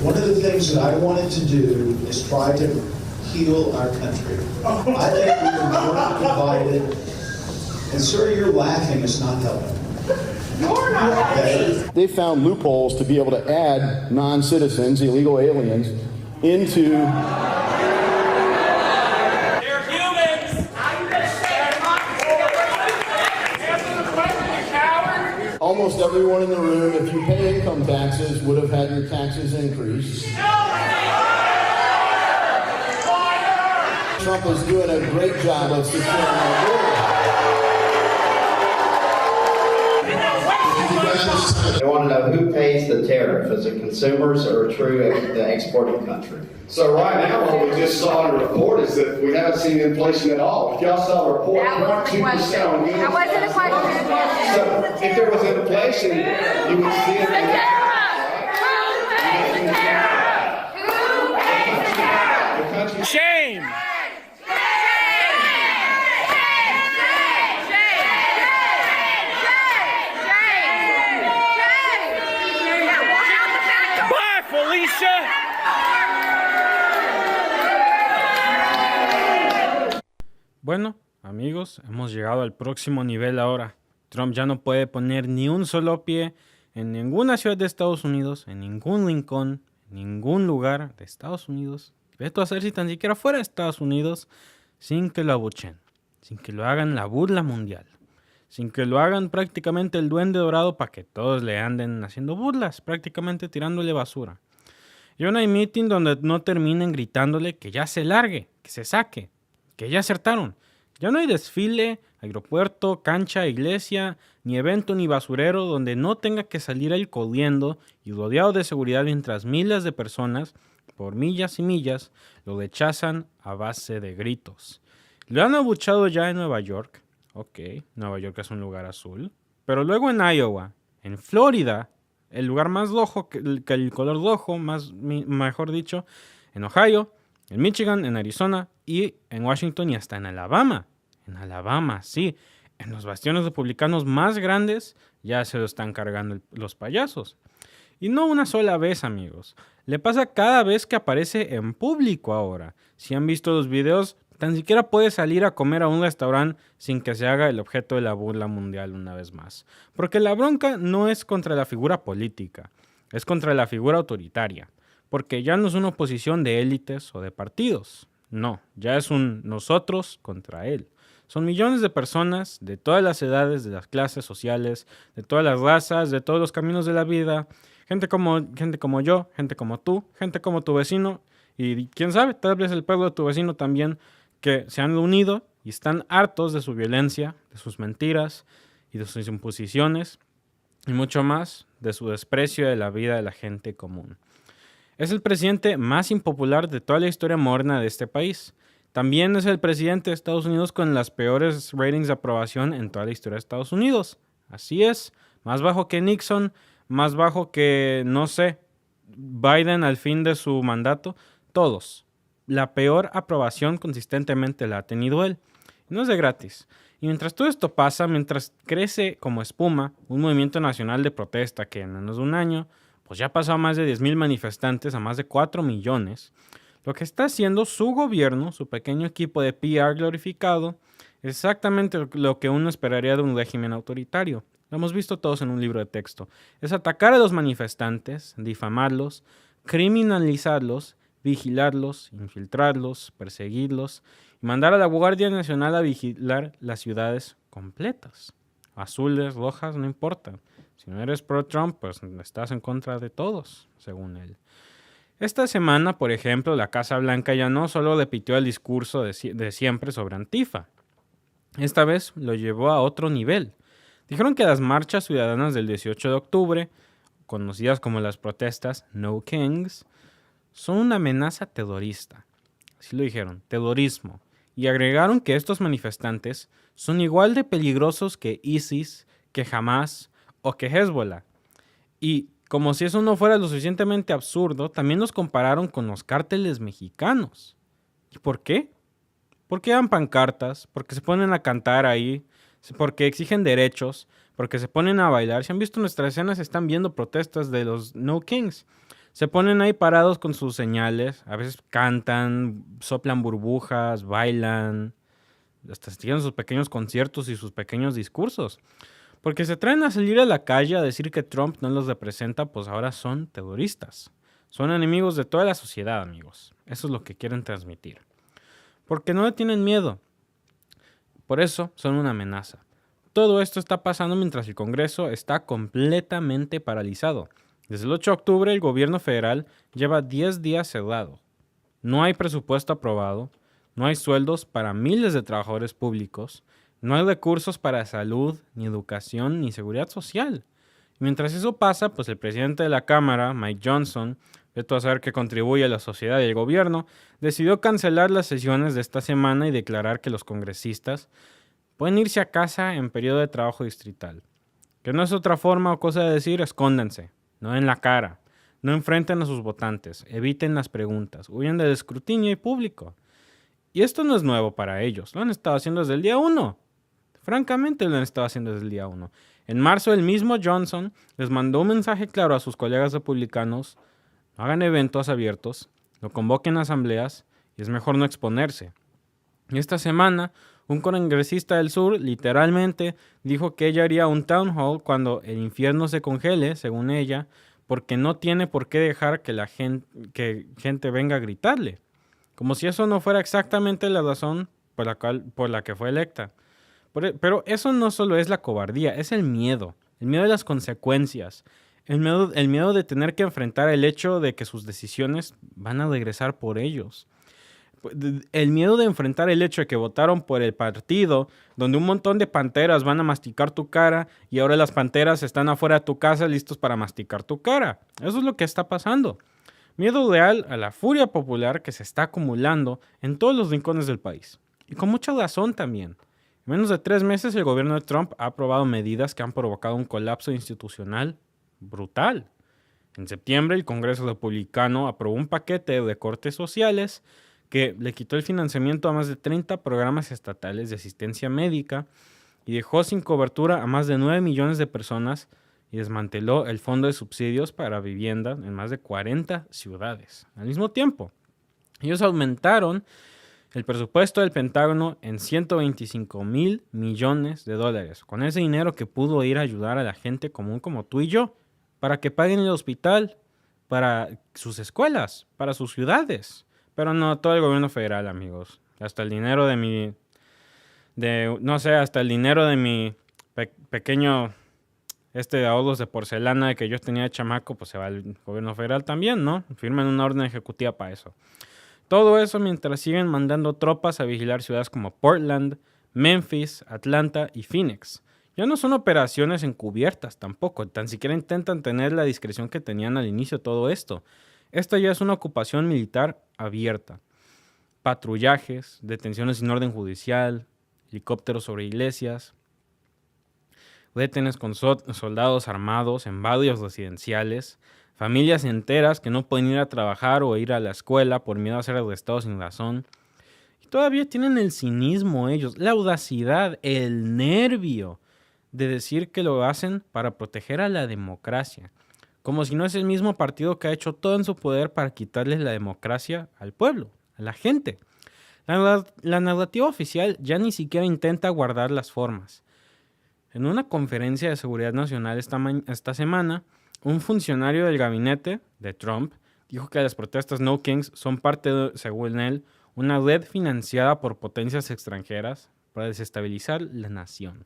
One of the things that I wanted to do is try to heal our country. I think we've been more divided. And sir, you're laughing. It's not helping. You're not Okay? They found loopholes to be able to add non-citizens, illegal aliens, into... They're humans. They're not almost everyone in the room, if you pay income taxes, would have had your taxes increase. Trump is doing a great job of securing our border. They want to know who pays the tariff. Is it consumers or the exporting country? So right now, what we just saw in the report is that we haven't seen inflation at all. If y'all saw the report, That wasn't the 0.2% question. on goods. That wasn't a question. So if there was inflation, you would see it. The tariff! Who pays the tariff? Who pays the tariff? The country. Shame! Bye, Felicia! Bueno, amigos, hemos llegado al próximo nivel ahora. Trump ya no puede poner ni un solo pie en ninguna ciudad de Estados Unidos, en ningún rincón, en ningún lugar de Estados Unidos. Veto a hacer si tan siquiera fuera de Estados Unidos, sin que lo abuchen, sin que lo hagan la burla mundial, sin que lo hagan prácticamente el duende dorado para que todos le anden haciendo burlas, prácticamente tirándole basura. Y no hay meeting donde no terminen gritándole que ya se largue, que se saque, que ya acertaron. Ya no hay desfile, aeropuerto, cancha, iglesia, ni evento ni basurero donde no tenga que salir él corriendo y rodeado de seguridad mientras miles de personas, por millas y millas, lo rechazan a base de gritos. Lo han abuchado ya en Nueva York. Ok, Nueva York es un lugar azul. Pero luego en Iowa, en Florida, el lugar más rojo, que el color rojo, mejor dicho, en Ohio, en Michigan, en Arizona y en Washington y hasta en Alabama. En Alabama, sí. En los bastiones republicanos más grandes ya se lo están cargando los payasos. Y no una sola vez, amigos. Le pasa cada vez que aparece en público ahora. Si han visto los videos, tan siquiera puede salir a comer a un restaurante sin que se haga el objeto de la burla mundial una vez más. Porque la bronca no es contra la figura política, es contra la figura autoritaria. Porque ya no es una oposición de élites o de partidos. No, ya es un nosotros contra él. Son millones de personas de todas las edades, de las clases sociales, de todas las razas, de todos los caminos de la vida. Gente como yo, gente como tú, gente como tu vecino. Y quién sabe, tal vez el pueblo de tu vecino también, que se han unido y están hartos de su violencia, de sus mentiras y de sus imposiciones. Y mucho más de su desprecio de la vida de la gente común. Es el presidente más impopular de toda la historia moderna de este país. También es el presidente de Estados Unidos con las peores ratings de aprobación en toda la historia de Estados Unidos. Así es, más bajo que Nixon, más bajo que, no sé, Biden al fin de su mandato. Todos. La peor aprobación consistentemente la ha tenido él. No es de gratis. Y mientras todo esto pasa, mientras crece como espuma un movimiento nacional de protesta que en menos de un año pues ya pasó a más de 10,000 manifestantes, a más de 4 millones. Lo que está haciendo su gobierno, su pequeño equipo de PR glorificado, es exactamente lo que uno esperaría de un régimen autoritario. Lo hemos visto todos en un libro de texto. Es atacar a los manifestantes, difamarlos, criminalizarlos, vigilarlos, infiltrarlos, perseguirlos y mandar a la Guardia Nacional a vigilar las ciudades completas. Azules, rojas, no importa. Si no eres pro-Trump, pues estás en contra de todos, según él. Esta semana, por ejemplo, la Casa Blanca ya no solo repitió el discurso de siempre sobre Antifa. Esta vez lo llevó a otro nivel. Dijeron que las marchas ciudadanas del 18 de octubre, conocidas como las protestas No Kings, son una amenaza terrorista. Así lo dijeron, terrorismo. Y agregaron que estos manifestantes son igual de peligrosos que ISIS, que Hamas o que Hezbollah. Y como si eso no fuera lo suficientemente absurdo, también los compararon con los cárteles mexicanos. ¿Y por qué? Porque dan pancartas, porque se ponen a cantar ahí, porque exigen derechos, porque se ponen a bailar. Si han visto nuestras escenas, están viendo protestas de los No Kings. Se ponen ahí parados con sus señales, a veces cantan, soplan burbujas, bailan, hasta tienen sus pequeños conciertos y sus pequeños discursos. Porque se traen a salir a la calle a decir que Trump no los representa, pues ahora son terroristas. Son enemigos de toda la sociedad, amigos. Eso es lo que quieren transmitir. Porque no le tienen miedo. Por eso son una amenaza. Todo esto está pasando mientras el Congreso está completamente paralizado. Desde el 8 de octubre el gobierno federal lleva 10 días cerrado. No hay presupuesto aprobado, no hay sueldos para miles de trabajadores públicos, no hay recursos para salud, ni educación, ni seguridad social. Y mientras eso pasa, pues el presidente de la Cámara, Mike Johnson, de todo saber que contribuye a la sociedad y el gobierno, decidió cancelar las sesiones de esta semana y declarar que los congresistas pueden irse a casa en periodo de trabajo distrital. Que no es otra forma o cosa de decir, escóndanse, no den la cara, no enfrenten a sus votantes, eviten las preguntas, huyan del escrutinio y público. Y esto no es nuevo para ellos, lo han estado haciendo desde el día 1. Francamente lo han estado haciendo desde el día 1. En marzo el mismo Johnson les mandó un mensaje claro a sus colegas republicanos: no hagan eventos abiertos, no convoquen asambleas y es mejor no exponerse. Y esta semana un congresista del sur literalmente dijo que ella haría un town hall cuando el infierno se congele, según ella, porque no tiene por qué dejar que gente venga a gritarle. Como si eso no fuera exactamente la razón por la que fue electa. Pero eso no solo es la cobardía, es el miedo de las consecuencias, el miedo de tener que enfrentar el hecho de que sus decisiones van a regresar por ellos. El miedo de enfrentar el hecho de que votaron por el partido donde un montón de panteras van a masticar tu cara y ahora las panteras están afuera de tu casa listos para masticar tu cara. Eso es lo que está pasando. Miedo real a la furia popular que se está acumulando en todos los rincones del país. Y con mucha razón también. En menos de 3 meses el gobierno de Trump ha aprobado medidas que han provocado un colapso institucional brutal. En septiembre el Congreso Republicano aprobó un paquete de recortes sociales que le quitó el financiamiento a más de 30 programas estatales de asistencia médica y dejó sin cobertura a más de 9 millones de personas y desmanteló el fondo de subsidios para vivienda en más de 40 ciudades. Al mismo tiempo, ellos aumentaron el presupuesto del Pentágono en $125,000 millones. Con ese dinero que pudo ir a ayudar a la gente común como tú y yo, para que paguen el hospital, para sus escuelas, para sus ciudades. Pero no, todo el gobierno federal, amigos. Hasta el dinero de mi pequeño ahorros de porcelana que yo tenía de chamaco, pues se va al gobierno federal también, ¿no? Firman una orden ejecutiva para eso. Todo eso mientras siguen mandando tropas a vigilar ciudades como Portland, Memphis, Atlanta y Phoenix. Ya no son operaciones encubiertas tampoco, tan siquiera intentan tener la discreción que tenían al inicio de todo esto. Esta ya es una ocupación militar abierta. Patrullajes, detenciones sin orden judicial, helicópteros sobre iglesias, retenes con soldados armados en barrios residenciales, familias enteras que no pueden ir a trabajar o ir a la escuela por miedo a ser arrestados sin razón. Y todavía tienen el cinismo ellos, la audacidad, el nervio de decir que lo hacen para proteger a la democracia. Como si no es el mismo partido que ha hecho todo en su poder para quitarles la democracia al pueblo, a la gente. La narrativa oficial ya ni siquiera intenta guardar las formas. En una conferencia de seguridad nacional esta semana, un funcionario del gabinete de Trump dijo que las protestas No Kings son parte, según él, una red financiada por potencias extranjeras para desestabilizar la nación.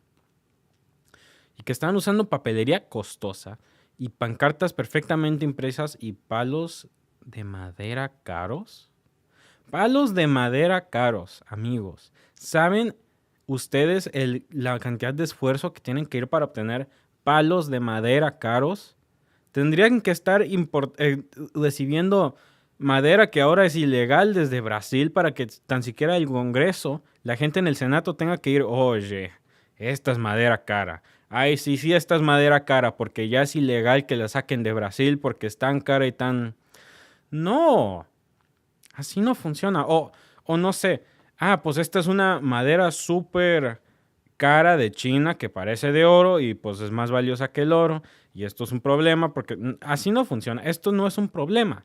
Y que están usando papelería costosa y pancartas perfectamente impresas y palos de madera caros. Palos de madera caros, amigos. ¿Saben ustedes la cantidad de esfuerzo que tienen que ir para obtener palos de madera caros? Tendrían que estar recibiendo madera que ahora es ilegal desde Brasil para que tan siquiera el Congreso, la gente en el Senado tenga que ir, oye, esta es madera cara. Ay, sí, esta es madera cara porque ya es ilegal que la saquen de Brasil porque es tan cara y tan... No, así no funciona. O no sé, pues esta es una madera súper cara de China que parece de oro y pues es más valiosa que el oro y esto es un problema porque así no funciona. Esto no es un problema.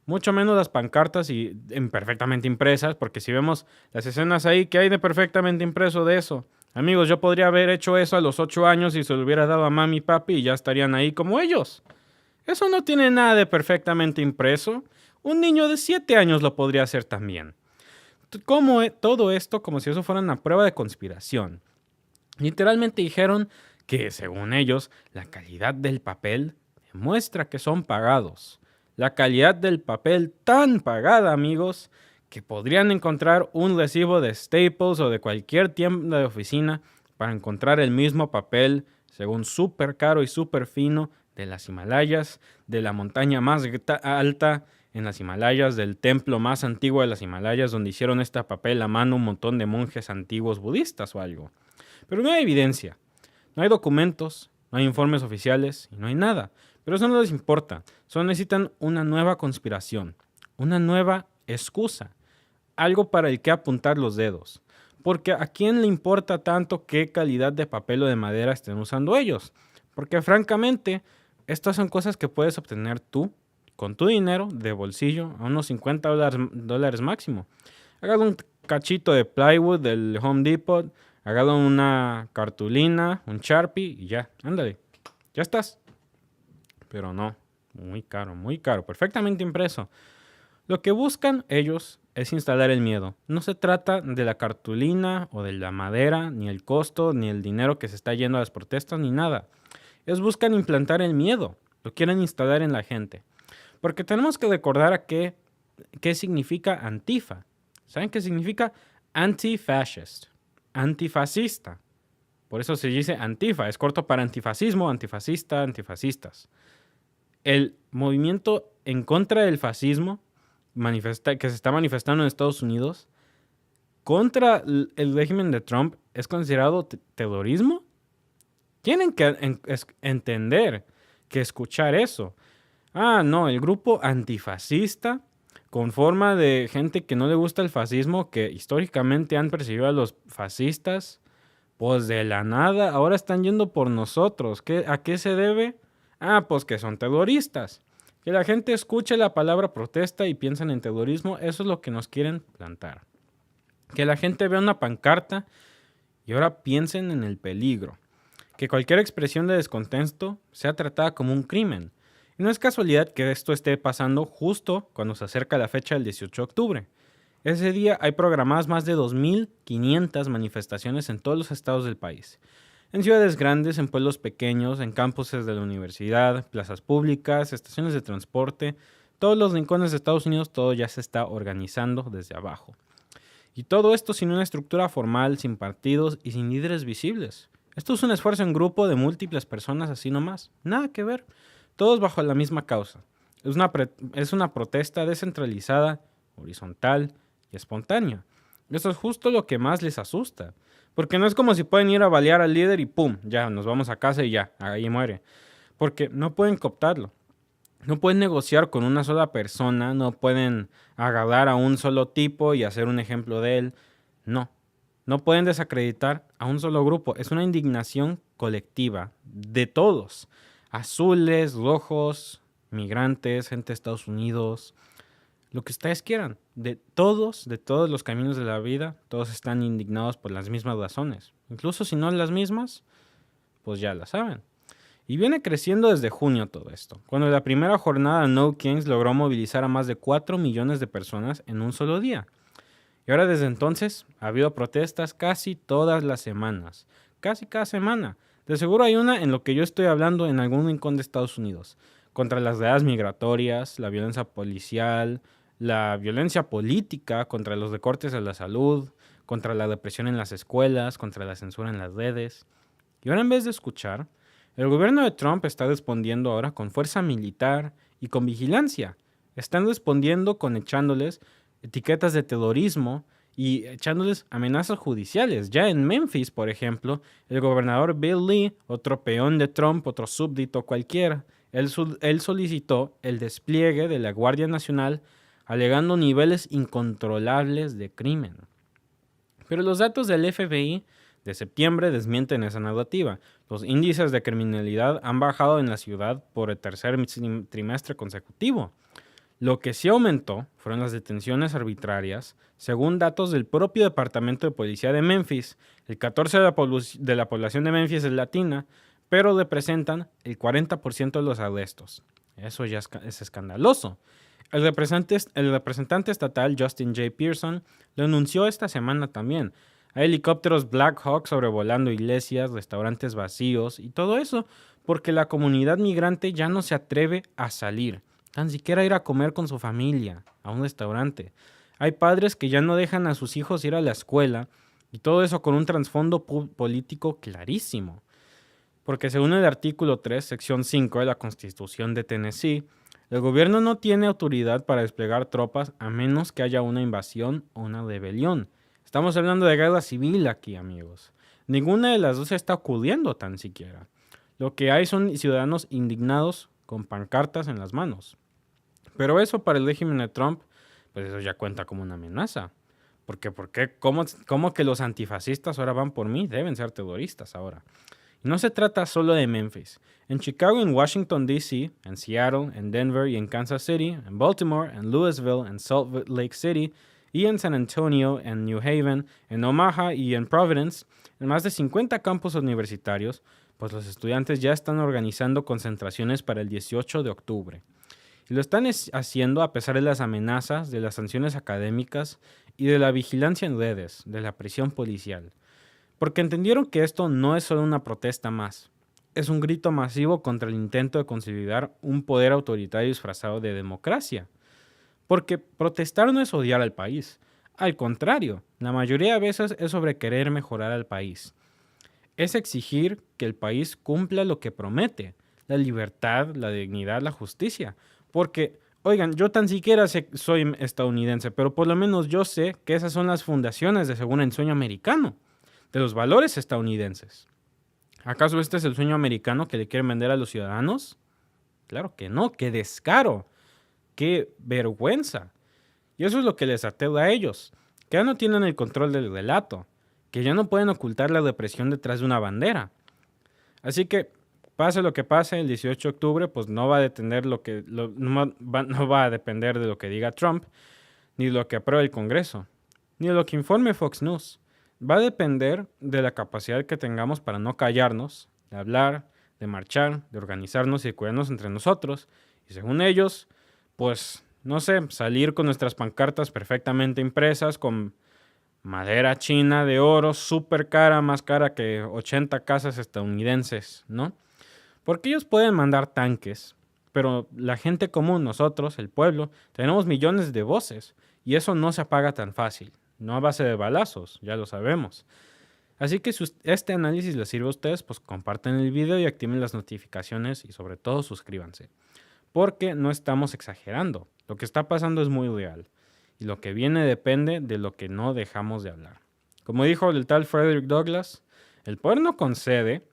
Mucho menos las pancartas y perfectamente impresas, porque si vemos las escenas ahí, ¿qué hay de perfectamente impreso de eso? Amigos, yo podría haber hecho eso a los 8 años y se lo hubiera dado a mami y papi y ya estarían ahí como ellos. Eso no tiene nada de perfectamente impreso. Un niño de 7 años lo podría hacer también. Todo esto como si eso fuera una prueba de conspiración. Literalmente dijeron que, según ellos, la calidad del papel demuestra que son pagados. La calidad del papel tan pagada, amigos, que podrían encontrar un recibo de Staples o de cualquier tienda de oficina para encontrar el mismo papel, según súper caro y súper fino, de las Himalayas, de la montaña más alta en las Himalayas, del templo más antiguo de las Himalayas, donde hicieron este papel a mano un montón de monjes antiguos budistas o algo. Pero no hay evidencia, no hay documentos, no hay informes oficiales y no hay nada. Pero eso no les importa, solo necesitan una nueva conspiración, una nueva excusa, algo para el que apuntar los dedos. Porque ¿a quién le importa tanto qué calidad de papel o de madera estén usando ellos? Porque francamente, estas son cosas que puedes obtener tú, con tu dinero de bolsillo, a unos $50 máximo. Hágalo un cachito de plywood del Home Depot, hágalo una cartulina, un Sharpie y ya, ándale, ya estás. Pero no, muy caro, perfectamente impreso. Lo que buscan ellos es instalar el miedo. No se trata de la cartulina o de la madera, ni el costo, ni el dinero que se está yendo a las protestas, ni nada. Ellos buscan implantar el miedo, lo quieren instalar en la gente. Porque tenemos que recordar qué significa Antifa. ¿Saben qué significa? Anti-fascist, antifascista. Por eso se dice Antifa, es corto para antifascismo, antifascista, antifascistas. El movimiento en contra del fascismo que se está manifestando en Estados Unidos contra el régimen de Trump es considerado terrorismo. Tienen que entender que escuchar eso. Ah, no, el grupo antifascista con forma de gente que no le gusta el fascismo, que históricamente han percibido a los fascistas, pues de la nada, ahora están yendo por nosotros. ¿A qué se debe? Ah, pues que son terroristas. Que la gente escuche la palabra protesta y piensen en terrorismo, eso es lo que nos quieren plantar. Que la gente vea una pancarta y ahora piensen en el peligro. Que cualquier expresión de descontento sea tratada como un crimen. Y no es casualidad que esto esté pasando justo cuando se acerca la fecha del 18 de octubre. Ese día hay programadas más de 2.500 manifestaciones en todos los estados del país. En ciudades grandes, en pueblos pequeños, en campuses de la universidad, plazas públicas, estaciones de transporte, todos los rincones de Estados Unidos, todo ya se está organizando desde abajo. Y todo esto sin una estructura formal, sin partidos y sin líderes visibles. Esto es un esfuerzo en grupo de múltiples personas así nomás. Nada que ver. Todos bajo la misma causa. Es una protesta descentralizada, horizontal y espontánea. Eso es justo lo que más les asusta. Porque no es como si pueden ir a balear al líder y ¡pum! Ya, nos vamos a casa y ya, ahí muere. Porque no pueden cooptarlo. No pueden negociar con una sola persona, no pueden agarrar a un solo tipo y hacer un ejemplo de él. No pueden desacreditar a un solo grupo. Es una indignación colectiva de todos. Azules, rojos, migrantes, gente de Estados Unidos, lo que ustedes quieran. De todos los caminos de la vida, todos están indignados por las mismas razones. Incluso si no las mismas, pues ya las saben. Y viene creciendo desde junio todo esto, cuando la primera jornada No Kings logró movilizar a más de 4 millones de personas en un solo día. Y ahora desde entonces ha habido protestas casi todas las semanas, casi cada semana. De seguro hay una en lo que yo estoy hablando en algún rincón de Estados Unidos, contra las redadas migratorias, la violencia policial, la violencia política, contra los recortes a la salud, contra la represión en las escuelas, contra la censura en las redes. Y ahora en vez de escuchar, el gobierno de Trump está respondiendo ahora con fuerza militar y con vigilancia. Están respondiendo con echándoles etiquetas de terrorismo y echándoles amenazas judiciales. Ya en Memphis, por ejemplo, el gobernador Bill Lee, otro peón de Trump, otro súbdito cualquiera, él solicitó el despliegue de la Guardia Nacional alegando niveles incontrolables de crimen. Pero los datos del FBI de septiembre desmienten esa narrativa. Los índices de criminalidad han bajado en la ciudad por el tercer trimestre consecutivo. Lo que sí aumentó fueron las detenciones arbitrarias, según datos del propio Departamento de Policía de Memphis. El 14% de la población de Memphis es latina, pero representan el 40% de los arrestos. Eso ya es escandaloso. El representante estatal Justin J. Pearson lo anunció esta semana también. Hay helicópteros Black Hawk sobrevolando iglesias, restaurantes vacíos y todo eso porque la comunidad migrante ya no se atreve a salir, tan siquiera ir a comer con su familia a un restaurante. Hay padres que ya no dejan a sus hijos ir a la escuela y todo eso con un trasfondo político clarísimo. Porque según el artículo 3, sección 5 de la Constitución de Tennessee, el gobierno no tiene autoridad para desplegar tropas a menos que haya una invasión o una rebelión. Estamos hablando de guerra civil aquí, amigos. Ninguna de las dos está ocurriendo tan siquiera. Lo que hay son ciudadanos indignados con pancartas en las manos. Pero eso para el régimen de Trump, pues eso ya cuenta como una amenaza. Porque ¿cómo que los antifascistas ahora van por mí? Deben ser terroristas ahora. Y no se trata solo de Memphis. En Chicago, en Washington, D.C., en Seattle, en Denver y en Kansas City, en Baltimore, en Louisville, en Salt Lake City y en San Antonio, en New Haven, en Omaha y en Providence, en más de 50 campus universitarios, pues los estudiantes ya están organizando concentraciones para el 18 de octubre. Y lo están haciendo a pesar de las amenazas, de las sanciones académicas y de la vigilancia en redes, de la presión policial. Porque entendieron que esto no es solo una protesta más, es un grito masivo contra el intento de consolidar un poder autoritario disfrazado de democracia. Porque protestar no es odiar al país, al contrario, la mayoría de veces es sobre querer mejorar al país. Es exigir que el país cumpla lo que promete, la libertad, la dignidad, la justicia. Porque, oigan, yo tan siquiera soy estadounidense, pero por lo menos yo sé que esas son las fundaciones de según el sueño americano, de los valores estadounidenses. ¿Acaso este es el sueño americano que le quieren vender a los ciudadanos? Claro que no, qué descaro, qué vergüenza. Y eso es lo que les aterra a ellos, que ya no tienen el control del relato, que ya no pueden ocultar la represión detrás de una bandera. Así que, pase lo que pase, el 18 de octubre, pues no va a depender no va a depender de lo que diga Trump, ni de lo que apruebe el Congreso, ni de lo que informe Fox News. Va a depender de la capacidad que tengamos para no callarnos, de hablar, de marchar, de organizarnos y de cuidarnos entre nosotros. Y según ellos, pues, no sé, salir con nuestras pancartas perfectamente impresas con madera china de oro, súper cara, más cara que 80 casas estadounidenses, ¿no? Porque ellos pueden mandar tanques, pero la gente común, nosotros, el pueblo, tenemos millones de voces y eso no se apaga tan fácil. No a base de balazos, ya lo sabemos. Así que si este análisis les sirve a ustedes, pues compartan el video y activen las notificaciones y sobre todo suscríbanse. Porque no estamos exagerando. Lo que está pasando es muy real. Y lo que viene depende de lo que no dejamos de hablar. Como dijo el tal Frederick Douglass, el poder no concede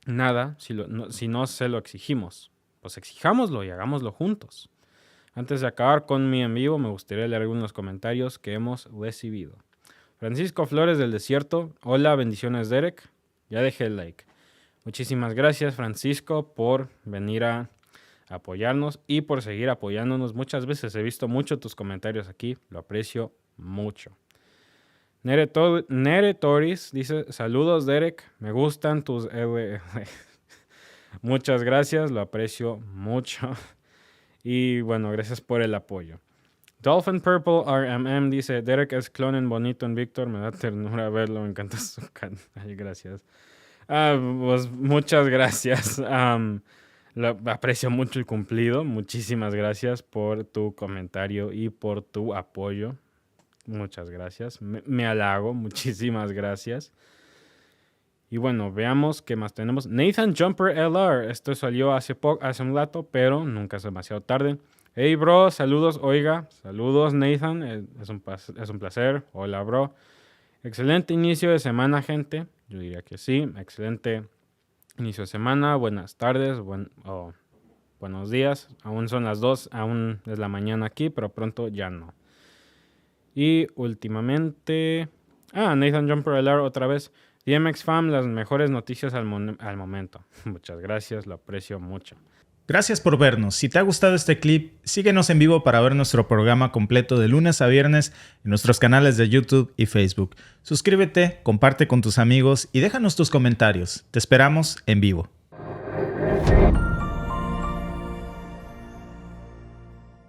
nada si no se lo exigimos. Pues exijámoslo y hagámoslo juntos. Antes de acabar con mi en vivo, me gustaría leer algunos comentarios que hemos recibido. Francisco Flores del Desierto. Hola, bendiciones Derek. Ya dejé el like. Muchísimas gracias, Francisco, por venir a apoyarnos y por seguir apoyándonos. Muchas veces he visto mucho tus comentarios aquí. Lo aprecio mucho. Nere Toris dice, saludos Derek, me gustan tus... Muchas gracias, lo aprecio mucho. Y bueno, gracias por el apoyo. Dolphin Purple RMM dice, Derek es clon en bonito en Víctor, me da ternura verlo, me encanta su canal. Gracias. Pues muchas gracias. Aprecio mucho el cumplido. Muchísimas gracias por tu comentario y por tu apoyo. Muchas gracias. Me halago. Muchísimas gracias. Y bueno, veamos qué más tenemos. Nathan Jumper LR. Esto salió hace un rato, pero nunca es demasiado tarde. Hey, bro. Saludos. Oiga. Saludos, Nathan. Es un placer. Hola, bro. Excelente inicio de semana, gente. Yo diría que sí. Excelente inicio de semana. Buenas tardes. Buenos días. Aún son las 2. Aún es la mañana aquí, pero pronto ya no. Y últimamente... Nathan Jumper LR otra vez. DMX Fam, las mejores noticias al momento. Muchas gracias, lo aprecio mucho. Gracias por vernos. Si te ha gustado este clip, síguenos en vivo para ver nuestro programa completo de lunes a viernes en nuestros canales de YouTube y Facebook. Suscríbete, comparte con tus amigos y déjanos tus comentarios. Te esperamos en vivo.